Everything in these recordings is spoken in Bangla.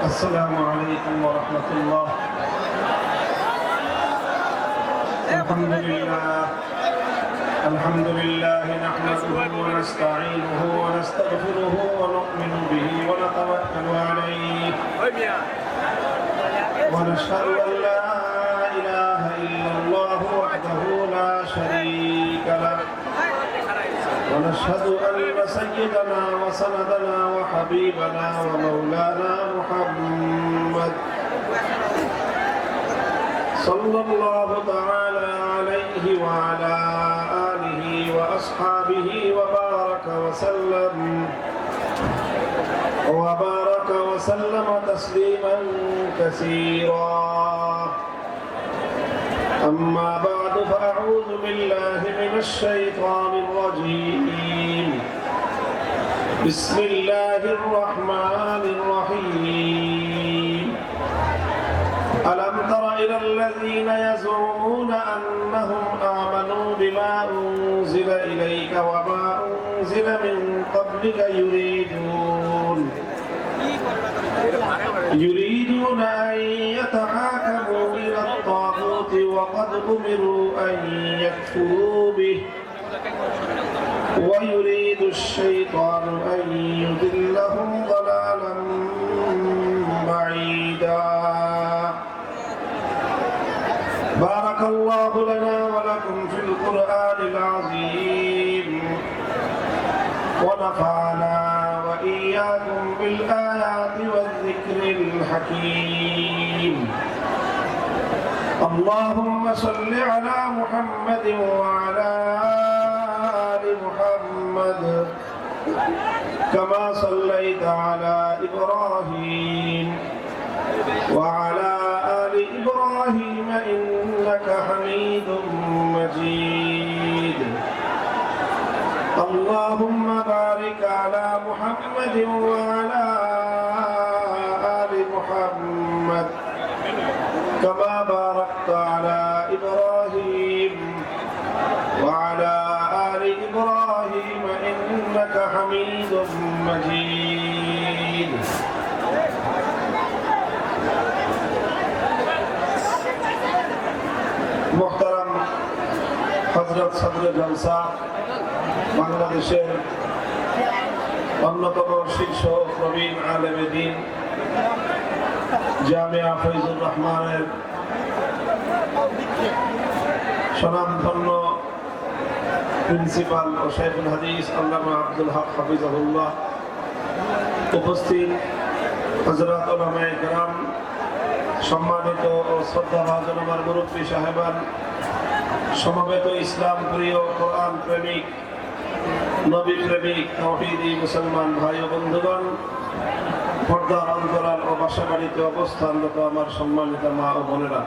السلام عليكم ورحمة الله. الحمد لله نحمده ونستعينه ونستغفره ونؤمن به ونتوكل عليه ونشهد أن لا إله إلا الله وحده لا شريك له ونشهد أن سيدنا وسندنا وحبيبنا ومولانا محمد صلى الله تعالى عليه وعلى آله وأصحابه وبارك وسلم تسليما كثيرا. أما بعد فأعوذ بالله من الشيطان الرجيم. بسم الله الرحمن الرحيم. ألم تر إلى الذين يزعمون أنهم آمنوا بما أنزل إليك وما أنزل من قبلك يريدون أن يتحاكموا إلى الطاغوت وقد أمروا أن يكفروا به ويريد الشيطان أن يضلهم ضلالا بعيدا. بارك الله لنا ولكم في القرآن العظيم ونفعنا وإياكم بالآيات والذكر الحكيم. اللهم صل على محمد وعلى آل محمد كما صليت على إبراهيم وعلى آل إبراهيم إنك حميد مجيد. اللهم بارك على محمد وعلى آل محمد كما باركت على إبراهيم وعلى آل إبراهيم إنك حميد مجيد. মোহতারাম হযরত সদরে জলসা বাংলাদেশের অন্যতম শীর্ষ প্রবীণ আলেমে দ্বীন জামিয়া ফয়জুর রহমানের স্বনামধন্য প্রিন্সিপাল ও শাইখুল হাদিস আল্লামা আব্দুল হক হাফিজাহুল্লাহ, উপস্থিত হযরত উলামায়ে কেরাম, সম্মানিত ও শ্রদ্ধাভাজন আমার মুরব্বী সাহেবান, সমবেত ইসলাম প্রিয়, কোরআন প্রেমিক, নবী প্রেমিক, তাওহীদি মুসলমান ভাই ও বন্ধুগণ, পর্দার অন্তরাল ও বাসাবাড়িতে অবস্থানরত আমার সম্মানিত মা ও বোনেরা,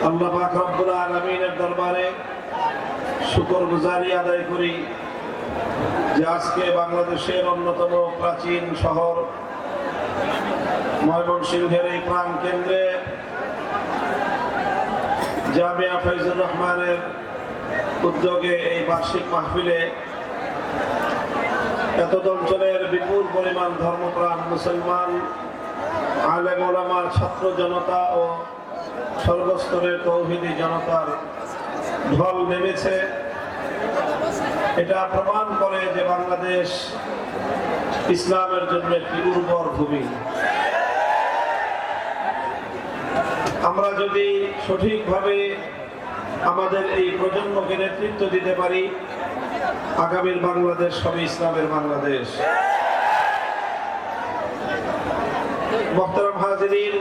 আল্লাহ পাক রব্বুল আলামিনের দরবারে শুকরগুজারি আদায় করি যে আজকে বাংলাদেশের অন্যতম প্রাচীন শহর ময়মনসিংহের এই প্রাণ কেন্দ্রে জামিয়া ফয়জুর রহমানের উদ্যোগে এই বার্ষিক মাহফিলে এত অঞ্চলের বিপুল পরিমাণ ধর্মপ্রাণ মুসলমান, আলেম ওলামা, ছাত্র জনতা ও সর্বস্তরের তৌহিদি জনতার ঢল নেমেছে। এটা প্রমাণ করে যে বাংলাদেশ ইসলামের জন্য একটি উর্বর ভূমি। আমরা যদি সঠিকভাবে আমাদের এই প্রজন্মকে নেতৃত্ব দিতে পারি, আগামীর বাংলাদেশ হবে ইসলামের বাংলাদেশ। মুহতারাম হাজিরিন,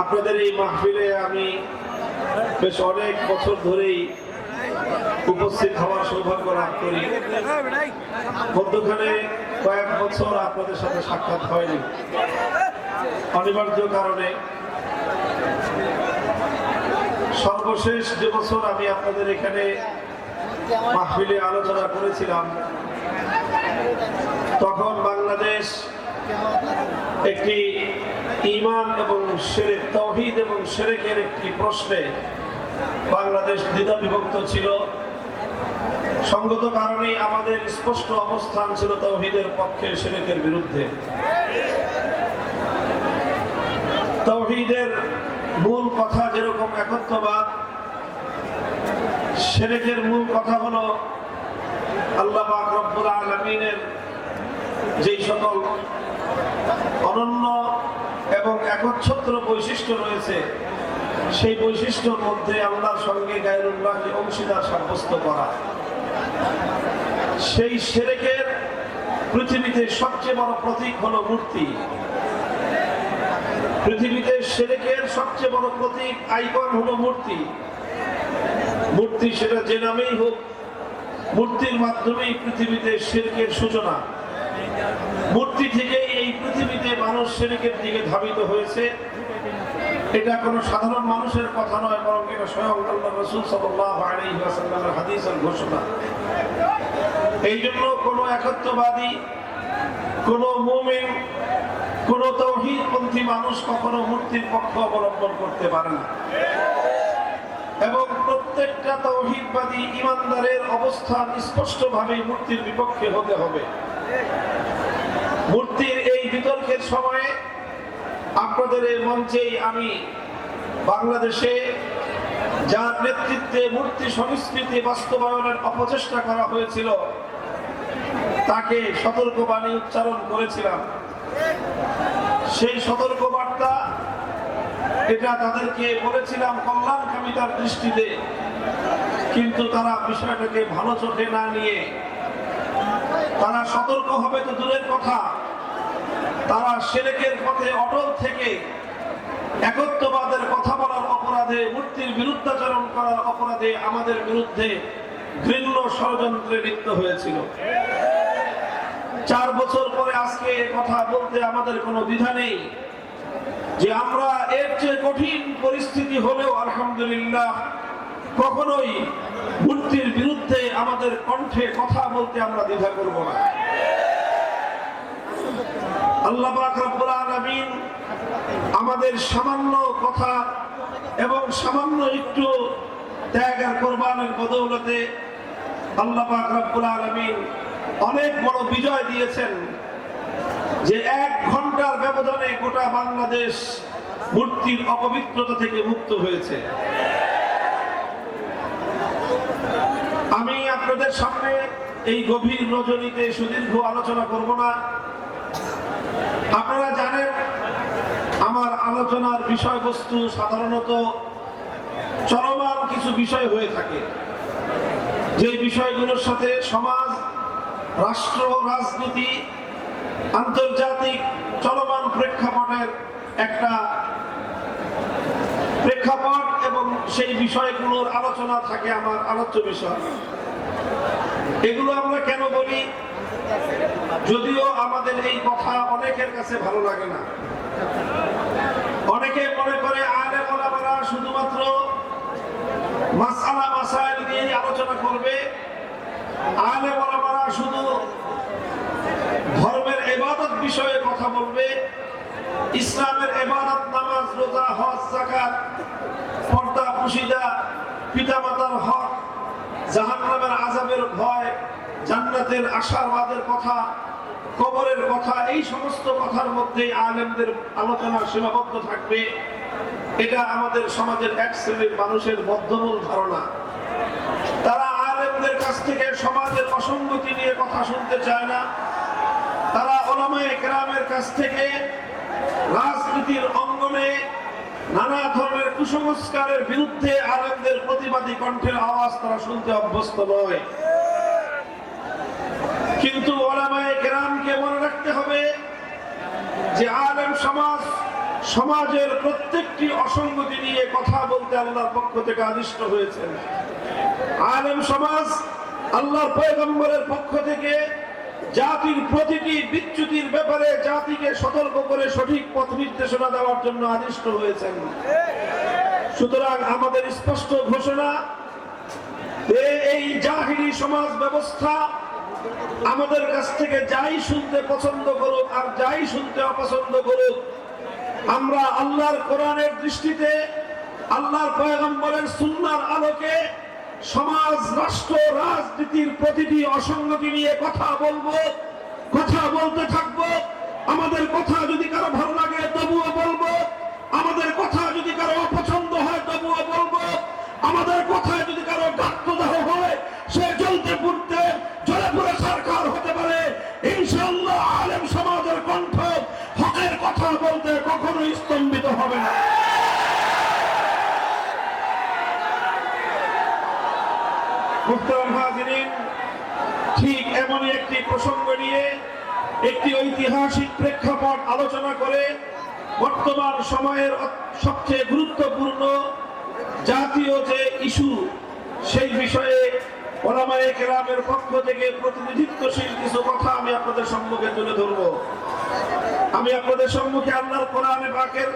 আপনাদের এই মাহফিলে আমি বেশ অনেক বছর ধরেই উপস্থিত হওয়ার সৌভাগ্য লাভ করি। মধ্যখানে কয়েক বছর আপনাদের সাথে সাক্ষাৎ হয়নি অনিবার্য কারণে। সর্বশেষ যে বছর আমি আপনাদের এখানে মাহফিলে আলোচনা করেছিলাম, তখন বাংলাদেশ একটি ঈমান এবং শিরক, তাওহীদ এবং শিরকের একটি প্রশ্নে বাংলাদেশ দ্বিধা বিভক্ত ছিল। সঙ্গত কারণে আমাদের স্পষ্ট অবস্থান ছিল তাওহীদের পক্ষে, শিরকের বিরুদ্ধে। তাওহীদের মূল কথা যেরকম একত্ববাদ, শিরকের মূল কথা হলো আল্লাহ পাক রব্বুল আলামিনের যেই সকল অনন্য এবং একচ্ছত্র বৈশিষ্ট্য রয়েছে, সেই বৈশিষ্ট্যের মধ্যে আল্লাহর সঙ্গে গায়রুল্লাহকে অংশীদার সাব্যস্ত করা। সেই শিরকের পৃথিবীতে সবচেয়ে বড় প্রতীক হলো মূর্তি। পৃথিবীতে শিরকের সবচেয়ে বড় প্রতীক, আইকন হলো মূর্তি। মূর্তি সেটা যে নামেই হোক, মূর্তির মাধ্যমেই পৃথিবীতে শিরকের সূচনা। মূর্তি থেকেই এই পৃথিবীতে মানুষ শিরকের দিকে ধাবিত হয়েছে। এটা কোনো সাধারণ মানুষের কথা নয়, বরং এটা স্বয়ং আল্লাহ রাসূল সাল্লাল্লাহু আলাইহি ওয়াসাল্লামের হাদিসের ঘোষণা। এই জন্য কোনো একত্ববাদী, কোনো মুমিন, কোনো তাওহীদপন্থী মানুষ কখনো মূর্তির পক্ষ অবলম্বন করতে পারে না। এবং প্রত্যেকটা তাওহীদবাদী ঈমানদারের অবস্থান স্পষ্টভাবে মূর্তির বিপক্ষে হতে হবে। মূর্তির এই বিতর্কের সময়ে আপনাদের এই মঞ্চেই আমি বাংলাদেশে যার নেতৃত্বে মূর্তি সংস্কৃতি বাস্তবায়নের অপচেষ্টা করা হয়েছিল, তাকে সতর্কবাণী উচ্চারণ করেছিলাম। সেই সতর্কবার্তা এটা তাদেরকে বলেছিলাম কল্যাণকামিতার দৃষ্টিতে, কিন্তু তারা বিষয়টাকে ভালো চোখে না নিয়ে তারা সতর্ক হবে তো দূরের কথা, তারা শিরকের পথে অটল থেকে একত্ববাদের কথা বলার অপরাধে, মূর্তির বিরুদ্ধাচরণ করার অপরাধে আমাদের বিরুদ্ধে ঘৃণ্য ষড়যন্ত্রে লিপ্ত হয়েছিল। 4 বছর পরে আজকে কথা বলতে আমাদের কোনো দ্বিধা নেই যে আমরা এর চেয়ে কঠিন পরিস্থিতি হলেও আলহামদুলিল্লাহ কখনোই মূর্তির বিরুদ্ধে আমাদের কণ্ঠে কথা বলতে আমরা দ্বিধা করব না। আল্লাহ পাক রব্বুল আলামিন আমাদের সামান্য কথা এবং সামান্য একটু ত্যাগ আর কোরবানের বদৌলতে আল্লাহ পাক রব্বুল আলামিন অনেক বড় বিজয় দিয়েছেন, যে 1 ঘন্টার ব্যবধানে গোটা বাংলাদেশ মূর্তির অপবিত্রতা থেকে মুক্ত হয়েছে। আমি আপনাদের সামনে এই গভীর রজনীতে সুদীর্ঘ আলোচনা করব না। আপনারা জানেন আমার আলোচনার বিষয়বস্তু সাধারণত চলমান কিছু বিষয় হয়ে থাকে, যে বিষয়গুলোর সাথে সমাজ, রাষ্ট্র, রাজনীতি, আন্তর্জাতিক চলমান প্রেক্ষাপটের একটা প্রেক্ষাপট এবং সেই বিষয়গুলোর আলোচনা থাকে আমার আলোচ্য বিষয়। এগুলো আমরা কেন বলি? যদিও আমাদের এই কথা অনেকের কাছে ভালো লাগে না। অনেকে মনে করে আলেম ওলামারা শুধুমাত্র মাসআলা মাসাইল নিয়ে আলোচনা করবে, আলেম ওলামারা শুধু ধর্মের ইবাদত বিষয়ে কথা বলবে, ইসলামের ইবাদত, নামাজ, রোজা, হজ, যাকাত, পর্দা, পুশিদা, পিতামাতার হক, জাহান্নামের আযাবের ভয়, জান্নাতের আশাবাদের কথা, কবরের কথা, এই সমস্ত কথার মধ্যে আলেমদের আলোচনা সীমাবদ্ধ থাকবে। এটা আমাদের সমাজের এক শ্রেণীর মানুষের বদ্ধমূল ধারণা। তারা আলেমদের কাছ থেকে সমাজের অসঙ্গতি নিয়ে কথা শুনতে চায় না। তারা উলামায়ে কেরামের কাছ থেকে রাজনীতির অঙ্গনে নানা ধরনের কুসংস্কারের বিরুদ্ধে আলেমদের প্রতিবাদী কণ্ঠের আওয়াজ তারা শুনতে অভ্যস্ত নয়। কিন্তু উলামায়ে কেরামকে মনে রাখতে হবে যে আলেম সমাজ, সমাজের প্রত্যেকটি অসঙ্গতি নিয়ে কথা বলতে আল্লাহর পক্ষ থেকে আদিষ্ট হয়েছেন। আলেম সমাজ আল্লাহর পয়গম্বরের পক্ষ থেকে জাতির প্রতিটি বিচ্যুতির ব্যাপারে জাতিকে সতর্ক করে সঠিক পথ নির্দেশনা দেওয়ার জন্য আদিষ্ট হয়েছেন। সুতরাং আমাদের স্পষ্ট ঘোষণা, এই জাহিলি সমাজ ব্যবস্থা আমাদের কাছ থেকে যাই শুনতে পছন্দ করুক আর যাই শুনতে অপছন্দ করুক, আমরা আল্লাহর কোরআনের দৃষ্টিতে, আল্লাহর পয়গম্বরের সুন্নাহর আলোকে সমাজ, রাষ্ট্র, রাজনীতির প্রতিটি অসঙ্গতি নিয়ে কথা বলবো, কথা বলতে থাকবো। আমাদের কথা যদি কারো ভালো লাগে তবুও বলবো, আমাদের কথা যদি কারো অপছন্দ হয় তবুও বলবো, আমাদের কথায় যদি কারো গাত্রদাহ হয় সে জ্বলতে পুড়তে জ্বলে পুড়ে সরকার হতে পারে। ইনশাআল্লাহ আলেম সমাজের কণ্ঠ হকের কথা বলতে কখনো স্তম্ভিত হবে না। মুহতারাম হাজিরিন, ঠিক এমনই একটি প্রসঙ্গ নিয়ে একটি ঐতিহাসিক প্রেক্ষাপট আলোচনা করে বর্তমান সময়ের সবচেয়ে গুরুত্বপূর্ণ জাতীয় যে ইস্যু, সেই বিষয়ে ওলামায়ে কেরামের পক্ষ থেকে প্রতিনিধিত্বশীল কিছু কথা আমি আপনাদের সম্মুখে তুলে ধরব। আমি আপনাদের সম্মুখে আল্লাহর কোরআনে পাকের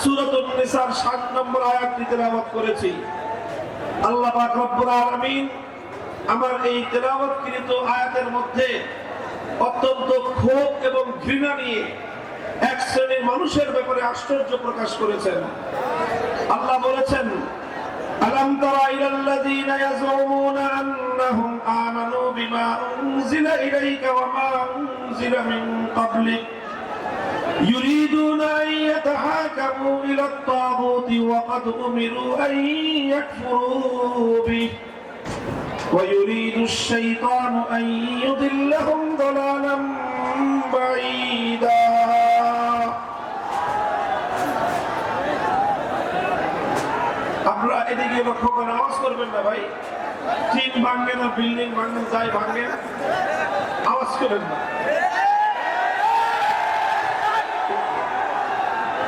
সূরাতুন নিসার 7 নম্বর আয়াতটি তেলাওয়াত করেছি। আল্লাহ পাক রব্বুল আলামিন আমার এই তেলাওয়াতকৃত আয়াতের মধ্যে অত্যন্ত ক্ষোভ এবং ঘৃণা নিয়ে এক শ্রেণীর মানুষের ব্যাপারে আশ্চর্য প্রকাশ করেছেন। আল্লাহ বলেছেন, আলাম তারা ইলাল্লাযীনা ইয়াজউমুনা আন্নাহুম আমানু বিমা উনজিলা ইলাইকা ওয়া মা উনজিলা মিন ক্বাবলিক ইউরিদুনা আন ইয়াতাহাকামু ইলাত তাগুতি ওয়া ক্বাদ উমিরু আন ইয়াকফুরু বিহি ওয়া ইউরিদু আশ-শাইতানু আন ইউদিল্লাহুম দালালাম বাঈদা। আপনারা এদিকে লক্ষ্য করে আওয়াজ করবেন না ভাই। টিন ভাঙবে না, বিল্ডিং ভাঙবে, যাই ভাঙবে, আওয়াজ করবেন না।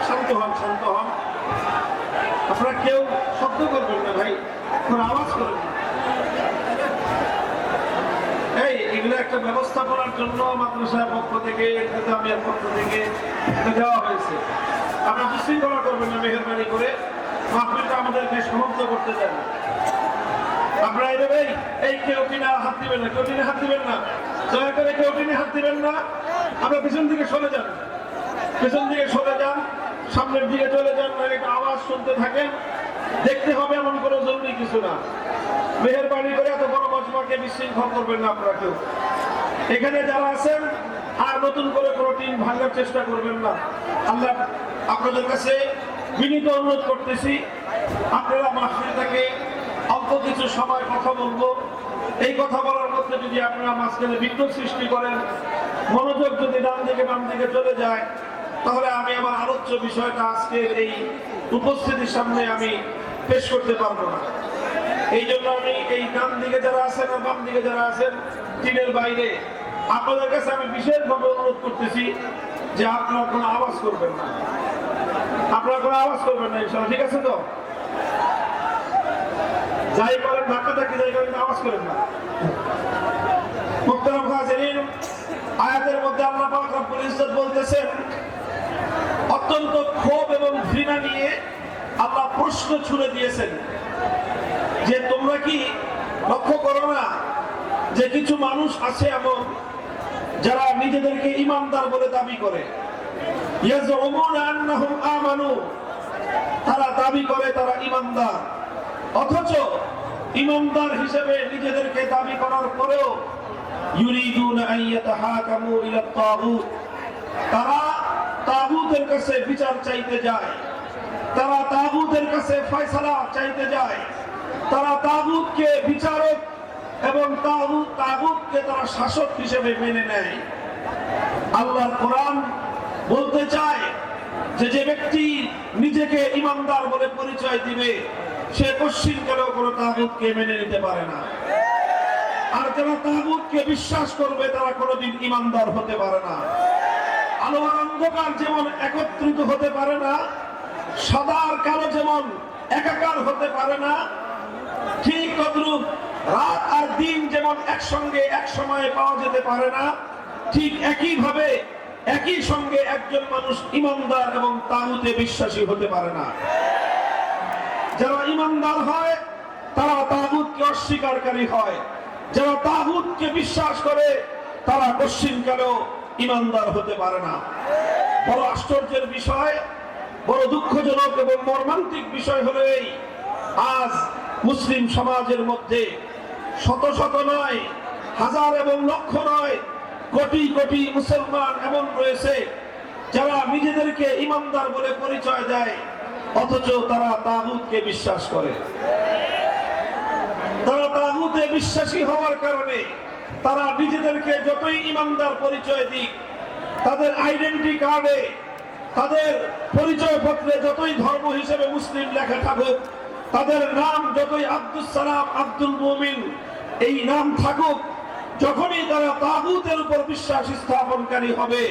শান্ত হন, শান্ত হন। আপনারা কেউ শব্দ করবেন না ভাই, কোনো আওয়াজ করবেন না। এই এগুলো একটা ব্যবস্থাপনার জন্য মাদ্রাসার পক্ষ থেকে, জামিয়ার পক্ষ থেকে দেওয়া হয়েছে। আপনারা বিশৃঙ্খলা করবেন না মেহেরবানি করে, মাহফিলটা আমাদেরকে সমাপ্ত করতে চান। আপনারা এইভাবে এই কেউ টিনে হাত দিবেন না, কেউ টিনে হাত দিবেন না, দয়া করে কেউ টিনে হাত দিবেন না। আপনারা পিছন দিকে সরে যান, পিছন দিকে সরে যান, সামনের দিকে চলে যান, না একটা আওয়াজ শুনতে থাকেন। দেখতে হবে এমন কোনো জরুরি কিছু না। মেহেরবানি করে এত বড় মজমাকে বিশৃঙ্খল করবেন না আপনারা কেউ। এখানে যারা আছেন আর নতুন করে কোনো টিম ভাঙার চেষ্টা করবেন না। আল্লাহ আপনাদের কাছে বিনীত অনুরোধ করতেছি, আপনারা মাহফিল থেকে অল্প কিছু সময় কথা বলবো। এই কথা বলার মধ্যে যদি আপনারা মাঝখানে বিঘ্ন সৃষ্টি করেন, মনোযোগ যদি ডান দিকে বাম দিকে চলে যায়, তাহলে আমি আমার আলোচ্য বিষয়টা আজকে এই উপস্থিতির সামনে আমি পেশ করতে পারবো না। এই জন্য আমি এই ডান দিকে যারা আছেন আর বাম দিকে যারা আছেন টিনের বাইরে, আপনাদের কাছে আমি বিশেষভাবে অনুরোধ করতেছি যে আপনারা কোনো আওয়াজ করবেন না, আপনারা কোনো আওয়াজ করবেন না, ইনশাআল্লাহ, ঠিক আছে তো? যাই করেন ধাক্কাধাক্কি, যাই করেন আওয়াজ করেন না। মুহতারাম হাজিরিন, আয়াতের মধ্যে আল্লাহ পাক রব্বুল ইজ্জত বলতেছেন, অত্যন্ত ক্ষোভ এবং ঘৃণা নিয়ে আল্লাহ প্রশ্ন ছুড়ে দিয়েছেন যে তোমরা কি লক্ষ্য করো না যে কিছু মানুষ আছে এমন যারা নিজেদেরকে ইমানদার বলে দাবি করে, ইয়াজউমুনা আন্নাহুম আমানু, তারা দাবি করে তারা ইমানদার, অথচ ইমানদার হিসেবে নিজেদেরকে দাবি করার পরেও ইউরিদুনা আন ইয়াতাহাকামু ইলা তাগুত, তারা তাগুতের কাছে বিচার চাইতে যায়, তারা তাগুতের কাছে ফয়সালা চাইতে যায়, তারা তাগুতকে বিচারক এবং তাগুতকে তারা শাসক হিসেবে মেনে নেয়। আল্লাহর কোরআন বলতে চায় যে যে ব্যক্তি নিজেকে ইমানদার বলে পরিচয় দিবে সে কশ্চিনকালেও কোনো তাগুতকে মেনে নিতে পারে না। আর যারা তাগুতকে বিশ্বাস করবে তারা কোনোদিন ইমানদার হতে পারে না। আলো আর অন্ধকার যেমন একত্রিত হতে পারে না, সাদা আর কালো যেমন একাকার হতে পারে না, ঠিক তদ্রূপ রাত আর দিন যেমন একসঙ্গে এক সময়ে পাওয়া যেতে পারে না, ঠিক একইভাবে একই সঙ্গে একজন মানুষ ইমানদার এবং তাগুতে বিশ্বাসী হতে পারে না। যারা ইমানদার হয় তারা তাগুতকে অস্বীকারী হয়, যারা তাগুতকে বিশ্বাস করে তারা কশ্চিনকালেও ইমানদার হতে পারে না। বড় আশ্চর্যের বিষয়, বড় দুঃখজনক এবং মর্মান্তিক বিষয় হলো এই, আজ মুসলিম সমাজের মধ্যে শত শত নয়, হাজার এবং লক্ষ নয়, কোটি কোটি মুসলমান এমন রয়েছে যারা নিজেদেরকে ইমানদার বলে পরিচয় দেয়, অথচ তারা তাগুতকে বিশ্বাস করে। তারা তাগুতে বিশ্বাসী হওয়ার কারণে তারা নিজেদেরকে যতই ইমানদার পরিচয় দিক, তাদের আইডেন্টি কার্ডে, তাদের পরিচয় পত্রে যতই ধর্ম হিসেবে মুসলিম লেখা থাকুক, তাদের নাম যতই আব্দুল সালাম, আব্দুল মুমিন এই নাম থাকুক, যখনই তারা তাগুতের উপর বিশ্বাস স্থাপনকারী হবে,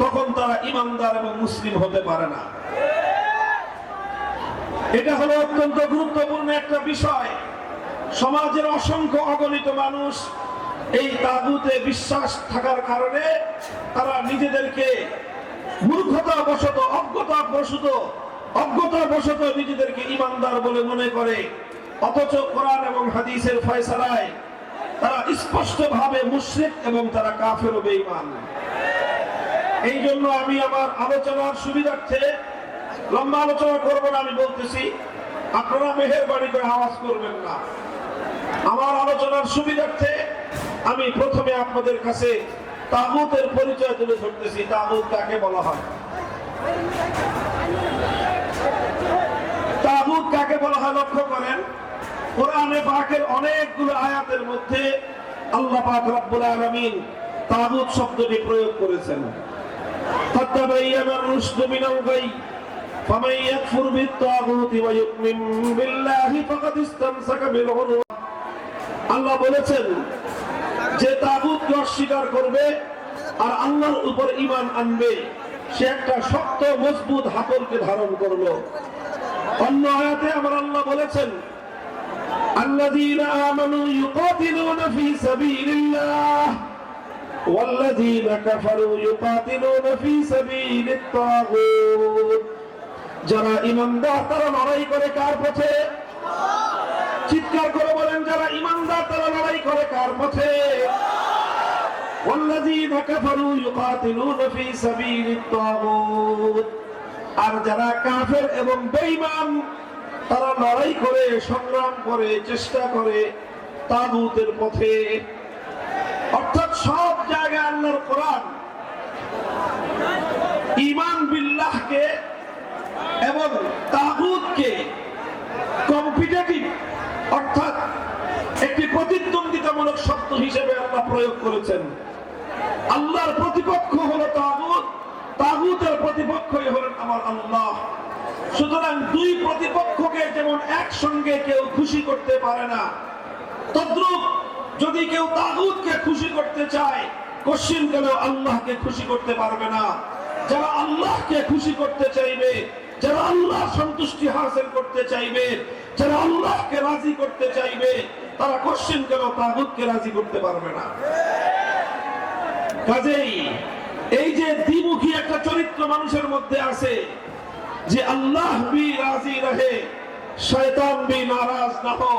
তখন তারা ইমানদার এবং মুসলিম হতে পারে না। এটা হলো অত্যন্ত গুরুত্বপূর্ণ একটা বিষয়। সমাজের অসংখ্য অগণিত মানুষ এই তাগুতে বিশ্বাস থাকার কারণে তারা নিজেদেরকে মূর্খতাবশত, অজ্ঞতাবশত নিজেদেরকে ইমানদার বলে মনে করে, অথচ কোরআন এবং হাদিসের ফয়সালায় তারা স্পষ্টভাবে মুশরিক এবং তারা কাফের ও বেঈমান। এই জন্য আমি আমার আলোচনার সুবিধার্থে লম্বা আলোচনা করব না, আমি বলতেছি আপনারা মেহেরবানি করে আওয়াজ করবেন না। আমার আলোচনার সুবিধার্থে আমি প্রথমে আপনাদের কাছে তাগুতের পরিচয় তুলে ধরতেছি। তাগুত কাকে বলা হয়? তাগুত কাকে বলা হয় লক্ষ্য করেন, কোরআনে পাকের অনেকগুলো আয়াতের মধ্যে আল্লাহ পাক রব্বুল আলামিন তাগুত শব্দটি প্রয়োগ করেছেন। ফাতাবায়ানা আর-রুশদু মিনাল গাই ফামান ইয়াকফুর বিত-তাগুতি ওয়া ইউমিন বিল্লাহি ফাকাদ ইসতামসাকা বিল উরওয়া। আল্লাহ বলেছেন যে তাগুতকে অস্বীকার করবে আর আল্লাহর উপর ঈমান আনবে, সে একটা শক্ত মজবুত হাতলকে ধারণ করলো। অন্য আয়াতে আমার আল্লাহ বলেছেন আল্লাযীনা আমানু ইউকাতিলুনা ফী সাবিলিল্লাহ ওয়াল্লাযীনা কাফারু ইউকাতিলুনা ফী সাবিলিত তাগুত। যারা ঈমানদার তারা লড়াই করে কার পথে? চিৎকার করে বলেন, যারা ঈমানদার তারা লড়াই করে কার পথে? ওয়াল্লাযীনা কাফারু ইউকাতিলুনা ফী সাবিলিত তাগুত। আর যারা কাফের এবং বেঈমান তারা লড়াই করে, সংগ্রাম করে, চেষ্টা করে তাগুতের পথে। অর্থাৎ সব জায়গায় আল্লাহর কোরআন ঈমান বিল্লাহকে এবং তাগুতকে কম্পিটিটিভ অর্থাৎ একটি প্রতিদ্বন্দ্বিতামূলক শব্দ হিসেবে আল্লাহ প্রয়োগ করেছেন। আল্লাহর প্রতিপক্ষ হলো তাগুত, তাগুতের প্রতিপক্ষই হলেন আমার আল্লাহ। সুতরাং দুই প্রতিপক্ষকে যেমন একসঙ্গে কেউ খুশি করতে পারে না, তদ্রূপ যদি কেউ তাগুতকে খুশি করতে চায়, কশিন কেউ আল্লাহকে খুশি করতে পারবে না। যারা আল্লাহকে খুশি করতে চাইবে, যারা আল্লাহ সন্তুষ্টি হাসিল করতে চাইবে, যারা আল্লাহকে রাজি করতে চাইবে, তারা কশিন কেন তাগুতকে রাজি করতে পারবে না। কাজেই এই যে দ্বিমুখী একটা চরিত্র মানুষের মধ্যে আছে, যে আল্লাহ ভি রাজি রহে শয়তান ভি নারাজ না হো,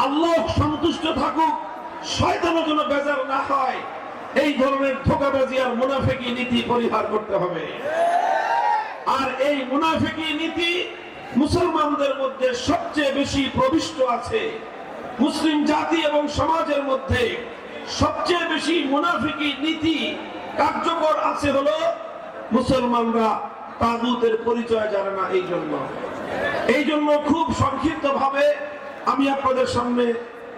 আল্লাহ সন্তুষ্ট থাকুক শয়তানও যেন বেজার না হয়, এই ধরনের ধোঁকাবাজি আর মুনাফিকি নীতি পরিহার করতে হবে। আর এই মুনাফিকি নীতি মুসলমানদের মধ্যে সবচেয়ে বেশি প্রবিষ্ট আছে। মুসলিম জাতি এবং সমাজের মধ্যে সবচেয়ে বেশি মুনাফিকি নীতি কার্যকর আছে হলো মুসলমানরা তাগুতের পরিচয় জানে না। এই জন্য খুব সংক্ষিপ্ত ভাবে আমি আপনাদের সামনে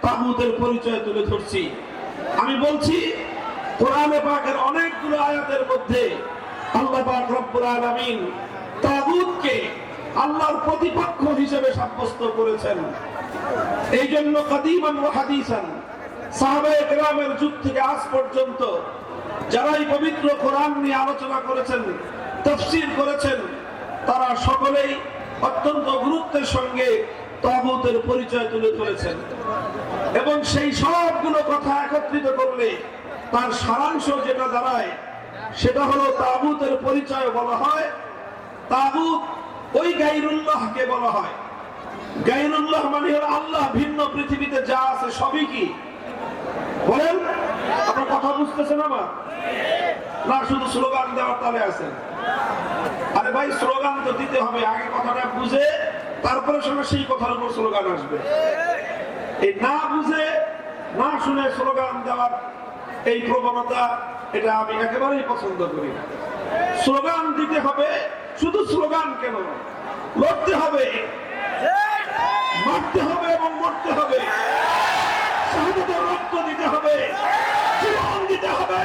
তাগুতের পরিচয় তুলে ধরছি। আমি বলছি কোরআনে পাকের অনেকগুলো আয়াতের মধ্যে আল্লাহ পাক রব্বুল আলামিন তাগুতকে আল্লাহর প্রতিপক্ষ হিসেবে সাব্যস্ত করেছেন। এই জন্য কাদিমান ওয়া হাদিসান সাহাবায়ে কেরামের যুগ থেকে আজ পর্যন্ত যারা এই পবিত্র কোরআন নিয়ে আলোচনা করেছেন, তাফসীর করেছেন, তারা সকলেই অত্যন্ত গুরুত্বের সঙ্গে তাগুতের পরিচয় তুলে ধরেছেন। এবং সেই সবগুলো কথা একত্রিত করলে তার সারাংশ যেটা দাঁড়ায় সেটা হলো তাগুতের পরিচয় বলা হয়, তাগুত ওই গায়রুল্লাহকে বলা হয়। গায়রুল্লাহ মানে হলো আল্লাহ ভিন্ন পৃথিবীতে যা আছে সবই কি বলেন? আপনার কথা বুঝতেছেন আমার? না শুধু স্লোগান দেওয়ার তালে আছেন? আরে ভাই, স্লোগান তো দিতে হবে, আগে কথাটা বুঝে তারপরে সঙ্গে সেই কথার উপর স্লোগান আসবে। এই না বুঝে না শুনে স্লোগান দেওয়ার এই প্রবণতা, এটা আমি একেবারেই পছন্দ করি না। স্লোগান দিতে হবে, শুধু স্লোগান কেন, লড়তে হবে, মারতে হবে এবং মরতে হবে, শাহাদাতের রক্ত দিতে হবে, জীবন দিতে হবে।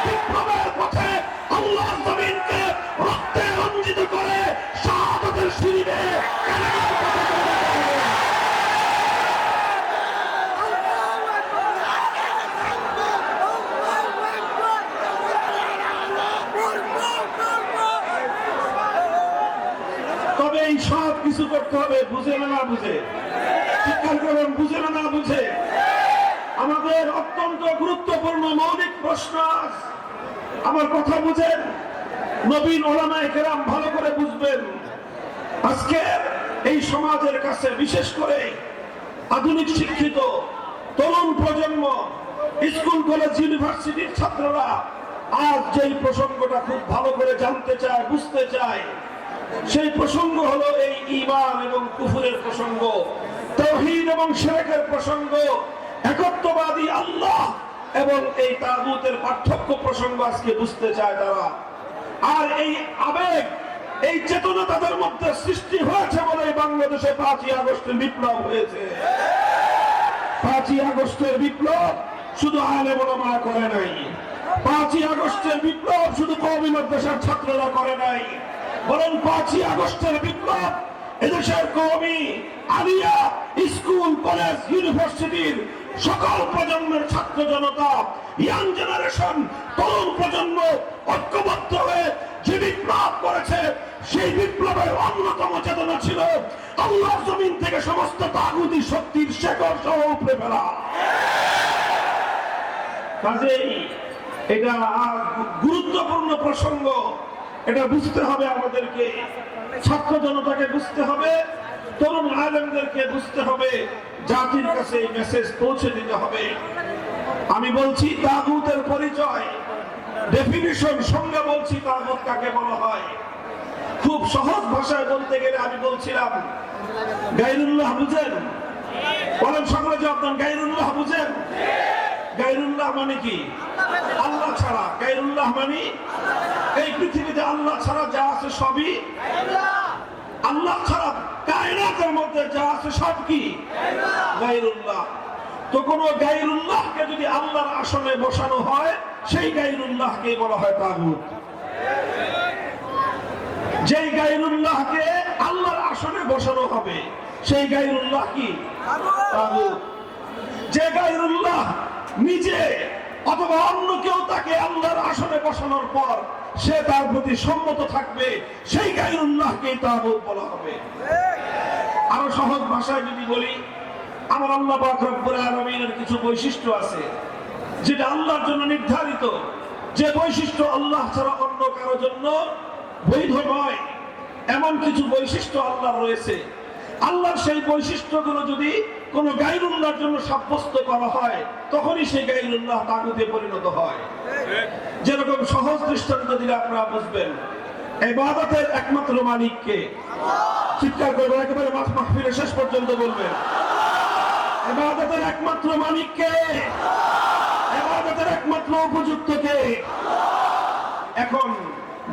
বিপ্লবের পথে আল্লাহর জমিনকে রক্তে রঞ্জিত করে শাহাদাতের সিঁড়িতে তবে এই সব কিছু করতে হবে, বুঝে না বুঝে, শিক্ষার করণ বুঝে না বুঝে। আমাদের অত্যন্ত গুরুত্বপূর্ণ মৌলিক প্রশ্ন, আমার কথা বুঝেন, নবীন ওলামায়ে কেরাম ভালো করে বুঝবেন। আজকে এই সমাজের কাছে, বিশেষ করে আধুনিক শিক্ষিত তরুণ প্রজন্ম, স্কুল কলেজ ইউনিভার্সিটির ছাত্ররা আজ যেই প্রসঙ্গটা খুব ভালো করে জানতে চায়, বুঝতে চায়, সেই প্রসঙ্গ হলো এই ঈমান এবং কুফরের প্রসঙ্গ, তাওহীদ এবং শিরকের প্রসঙ্গ, একত্ববাদী আল্লাহ এবং এই তাগুতের পার্থক্য প্রসঙ্গ আজকে বুঝতে চায় তারা। আর এই আবেগ, এই চেতনা তাদের মধ্যে সৃষ্টি হয়েছে বলে বাংলাদেশে 5ই আগস্টের বিপ্লব হয়েছে। 5ই আগস্টের বিপ্লব শুধু আলেম ওলামারা করে নাই, 5ই আগস্টের বিপ্লব শুধু কওমি মাদ্রাসার ছাত্ররা করে নাই, বরং 5ই আগস্টের বিপ্লব এদেশের কওমি, আলিয়া, স্কুল, কলেজ, ইউনিভার্সিটির সকল প্রজন্মের ছাত্র জনতা, ইয়াং জেনারেশন, তরুণ প্রজন্ম ঐক্যবদ্ধ হয়ে যে বিপ্লব করেছে, সেই বিপ্লবের অন্যতম চেতনা ছিল আল্লাহর জমিন থেকে সমস্ত তাগুতি শক্তির শেকড় সহ উপড়ে ফেলা। কাজেই এটা গুরুত্বপূর্ণ প্রসঙ্গ, এটা বুঝতে হবে আমাদেরকে, ছাত্র জনতাকে বুঝতে হবে, তরুণ আলেমদেরকে বুঝতে হবে, জাতির কাছে এই মেসেজ পৌঁছে দিতে হবে। আমি বলছি তাগুতের পরিচয়, ডেফিনিশন, সংজ্ঞা বলছি তাগুত কাকে বলা হয়। খুব সহজ ভাষায় বলতে গেলে আমি বলছিলাম, গায়রুল্লাহ বুঝেন? বলেন সকলে জবাব দেন, গায়রুল্লাহ বুঝেন? গায়রুল্লাহ মানে কি? আল্লাহ ছাড়া। গায়রুল্লাহ মানে এই পৃথিবীতে আল্লাহ ছাড়া যা আছে সবই আল্লাহ ছাড়া, কায়নাতের মধ্যে যা আছে সব কি গায়রুল্লাহ। তো কোন গায়রুল্লাহকে যদি আল্লাহর আসনে বসানো হয়, সেই গায়রুল্লাহকে বলা হয় তাগুত। যেই গায়রুল্লাহকে আল্লাহর আসনে বসানো হবে, সেই গায়রুল্লাহ কি তাগুত। যে গায়রুল্লাহ নিজে অথবা অন্য কেউ তাকে আল্লাহর আসনে বসানোর পর সে তার প্রতি সম্মত থাকবে, সেই গায়রুল্লাহকেই তাগুত বলা হবে। আরো সহজ ভাষায় যদি বলি, আমার আল্লাহ পাক রব্বুল আলামিনের কিছু বৈশিষ্ট্য আছে যেটা আল্লাহর জন্য নির্ধারিত, যে বৈশিষ্ট্য আল্লাহ ছাড়া অন্য কারো জন্য বৈধ নয়, এমন কিছু বৈশিষ্ট্য আল্লাহর রয়েছে। আল্লাহর সেই বৈশিষ্ট্যগুলো যদি কোন গায়রুল্লাহর জন্য সাব্যস্ত করা হয়, তখনই সেই গায়রুল্লাহ তাগুতে পরিণত হয়। যেরকম সহজ দৃষ্টান্ত দিলে আপনারা বুঝবেন, ইবাদতের একমাত্র মালিক কে? চিৎকার করবেন, একেবারে মাহফিলের শেষ পর্যন্ত বলবেন, ইবাদতের একমাত্র মালিক কে? ইবাদতের একমাত্র উপযুক্ত কে? এখন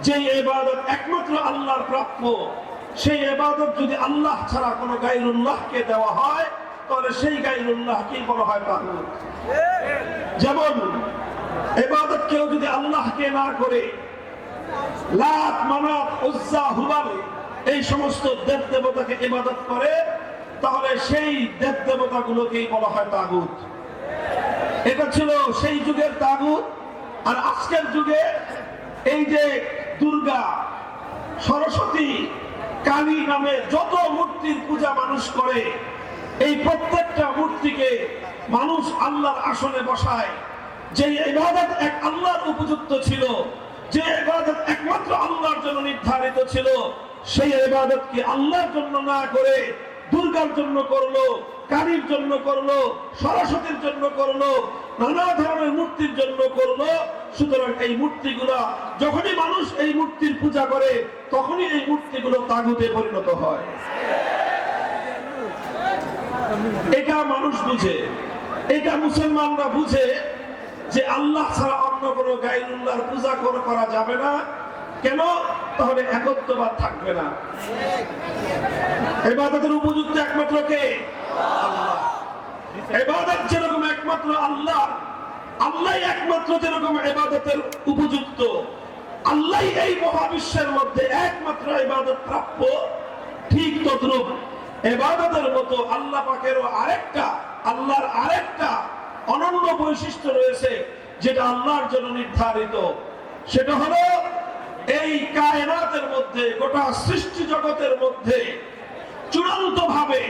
যে ইবাদত একমাত্র আল্লাহর প্রাপ্য, সেই ইবাদত যদি আল্লাহ ছাড়া কোনো গায়রুল্লাহকে দেওয়া হয়, তাহলে সেই গায়রুল্লাহকেই বলা হয় তাগুত। যেমন ইবাদত কেউ যদি আল্লাহকে না করে লাত, মানাত, উজ্জা, হুবাল এই সমস্ত দেব দেবতাকে ইবাদত করে, তাহলে সেই দেব দেবতাগুলোকেই বলা হয় তাগুত। এটা ছিল সেই যুগের তাগুত। আর আজকের যুগে এই যে দুর্গা, সরস্বতী, কালী নামে যত মূর্তির পূজা মানুষ করে, এই প্রত্যেকটা মূর্তিকে মানুষ আল্লাহর আসনে বসায়। যে ইবাদত এক আল্লাহর উপযুক্ত ছিল, যে ইবাদত একমাত্র আল্লাহর জন্য নির্ধারিত ছিল, সেই ইবাদতকে আল্লাহর জন্য না করে দুর্গার জন্য করলো, কালীর জন্য করলো, সরস্বতীর জন্য করলো, নানা ধরনের মূর্তির জন্য করলো। সুতরাং এই মূর্তিগুলা যখনই মানুষ এই মূর্তির পূজা করে তখনই এই মূর্তিগুলো তাগুতে পরিণত হয়। এটা মানুষ বুঝে, এটা মুসলমানরা বুঝে যে আল্লাহ ছাড়া অন্য কোনো গায়রুল্লাহর পূজা করা যাবে না। কেন? তাহলে একত্ববাদ থাকবে না। ইবাদতের উপযুক্ত একমাত্র কে? আল্লাহ। ইবাদত যেরকম একমাত্র আল্লাহ, আল্লাহ একমাত্র যেরকম ইবাদতের উপযুক্ত, আল্লাহ এই মহাবিশ্বের মধ্যে একমাত্র ইবাদত প্রাপ্য, ঠিক তদ্রূপ ইবাদতের মতো আল্লাহ পাকেরও আল্লাহর আরেকটা অনন্য বৈশিষ্ট্য রয়েছে যেটা আল্লাহর জন্য নির্ধারিত। সেটা হলো এই কায়নাতের মধ্যে, গোটা সৃষ্টি জগতের মধ্যে চূড়ান্ত ভাবে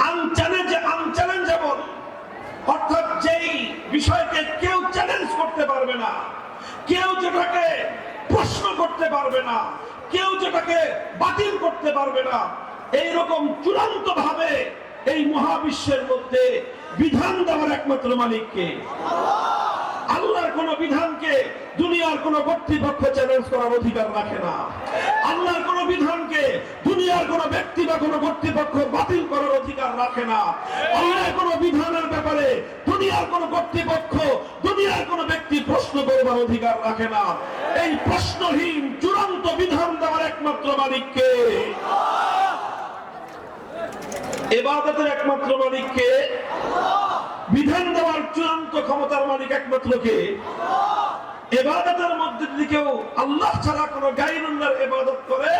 আনচ্যালেঞ্জেবল, অর্থাৎ যেই বিষয়কে কেউ চ্যালেঞ্জ করতে পারবে না, কেউ যেটাকে প্রশ্ন করতে পারবে না, কেউ যেটাকে বাতিল করতে পারবে না, এইরকম চূড়ান্ত ভাবে এই মহাবিশ্বের মধ্যে বিধান দেওয়ার একমাত্র মালিককে। আল্লাহর কোন বিধানকে দুনিয়ার কোন কর্তৃপক্ষ চ্যালেঞ্জ করার অধিকার রাখে না। আল্লাহর কোন বিধানকে দুনিয়ার কোন ব্যক্তি বা কোন কর্তৃপক্ষ বাতিল করার অধিকার রাখে না। আল্লাহর কোন বিধানের ব্যাপারে দুনিয়ার কোন কর্তৃপক্ষ, দুনিয়ার কোন ব্যক্তি প্রশ্ন করবার অধিকার রাখে না। এই প্রশ্নহীন চূড়ান্ত বিধান দেওয়ার একমাত্র মালিককে, ইবাদতের একমাত্র মালিককে, বিধান দেওয়ার চূড়ান্ত ক্ষমতার মালিক একমাত্র কে? ইবাদতের মধ্যে যদি কেউ আল্লাহ ছাড়া কোনো গায়রুল্লাহর ইবাদত করে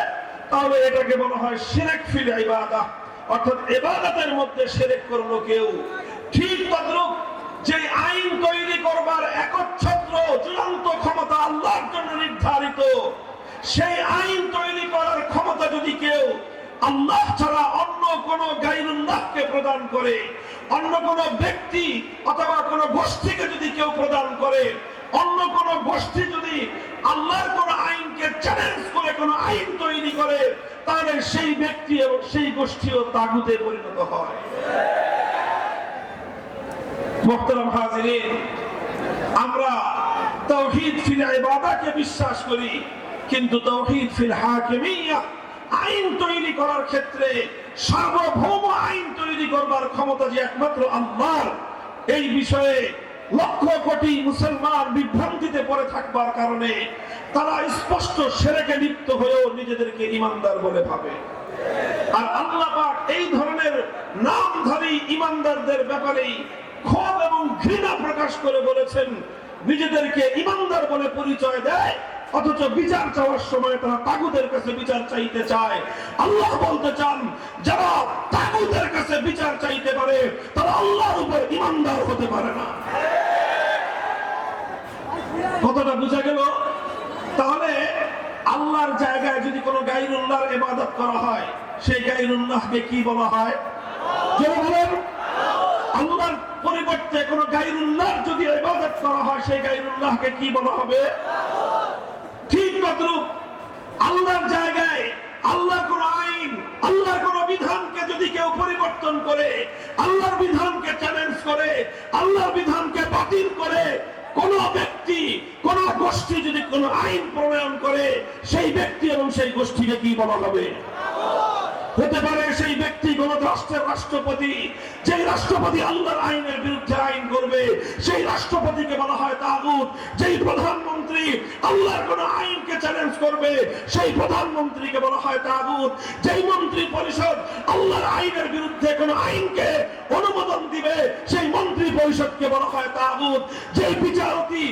তাহলে এটাকে বলা হয় শিরক ফিল ইবাদাহ, অর্থাৎ ইবাদতের মধ্যে শিরক করলো কেউ। ঠিক তদ্রূপ যে আইন তৈরি করবার একচ্ছত্র চূড়ান্ত ক্ষমতা আল্লাহর জন্য নির্ধারিত, সেই আইন তৈরি করার ক্ষমতা যদি কেউ আল্লাহ ছাড়া অন্য কোন গায়রুল্লাহকে প্রদান করে, অন্য কোন ব্যক্তি অথবা কোন গোষ্ঠীকে যদি কেউ প্রদান করে, অন্য কোন গোষ্ঠী যদি আল্লাহর কোন আইনকে চ্যালেঞ্জ করে কোন আইন তৈরি করে, তাহলে সেই ব্যক্তি এবং সেই গোষ্ঠীও তাগুতে পরিণত হয়। মুহতারাম হাজিরিন, আমরা তাওহীদ ফিল ইবাদাহকে বিশ্বাস করি, কিন্তু তাওহীদ ফিল হাকিমিyyah, আইন তৈরি করার ক্ষেত্রে সার্বভৌম আইন তৈরি করবার ক্ষমতা যে একমাত্র আল্লাহর, এই বিষয়ে লক্ষ কোটি মুসলমান বিভ্রান্তিতে পড়ে থাকবার কারণে তারা স্পষ্ট শিরকে লিপ্ত হয়েও নিজেদেরকে ঈমানদার বলে ভাবে। আর আল্লাহ পাক এই ধরনের নামধারী ঈমানদারদের ব্যাপারে ক্ষোভ এবং ঘৃণা প্রকাশ করে বলেছেন, নিজেদেরকে ঈমানদার বলে পরিচয় দেয়, অথচ বিচার চাওয়ার সময় তারা তাগুতের কাছে বিচার চাইতে চায়। আল্লাহ বলতে চান, যারা তাগুতের কাছে বিচার চাইতে পারে তারা আল্লাহর উপর ঈমানদার হতে পারে না। কথাটা বুঝা গেল? তাহলে আল্লাহর জায়গায় যদি কোনো গায়রুল্লাহর ইবাদত করা হয়, সেই গায়রুল্লাহকে কি বলা হয়? জোরে বলেন। আল্লাহর পরিবর্তে কোনো গায়রুল্লাহর যদি ইবাদত করা হয়, সেই গায়রুল্লাহকে কি বলা হবে? ঠিক তদ্রূপ আল্লাহর জায়গায় আল্লাহর কোন আইন, আল্লাহর কোন বিধানকে যদি কেউ পরিবর্তন করে, আল্লাহর বিধানকে চ্যালেঞ্জ করে, আল্লাহর বিধানকে বাতিল করে কোন ব্যক্তি, কোন গোষ্ঠী যদি কোন আইন প্রণয়ন করে, সেই ব্যক্তি এবং সেই গোষ্ঠীকে কি বলা হবে? হতে পারে সেই ব্যক্তি কোন রাষ্ট্রের রাষ্ট্রপতি, যে রাষ্ট্রপতি আল্লাহর আইনের বিরুদ্ধে আইন করবে সেই রাষ্ট্রপতিকে বলা হয় তাগুত। যেই প্রধানমন্ত্রী আল্লাহর কোন আইনকে চ্যালেঞ্জ করবে সেই প্রধানমন্ত্রীকে বলা হয় তাগুত। যেই মন্ত্রী পরিষদ আল্লাহর আইনের বিরুদ্ধে কোন আইনকে অনুমোদন দিবে সেই মন্ত্রী পরিষদকে বলা হয় তাগুত। যেই বিচারপতি,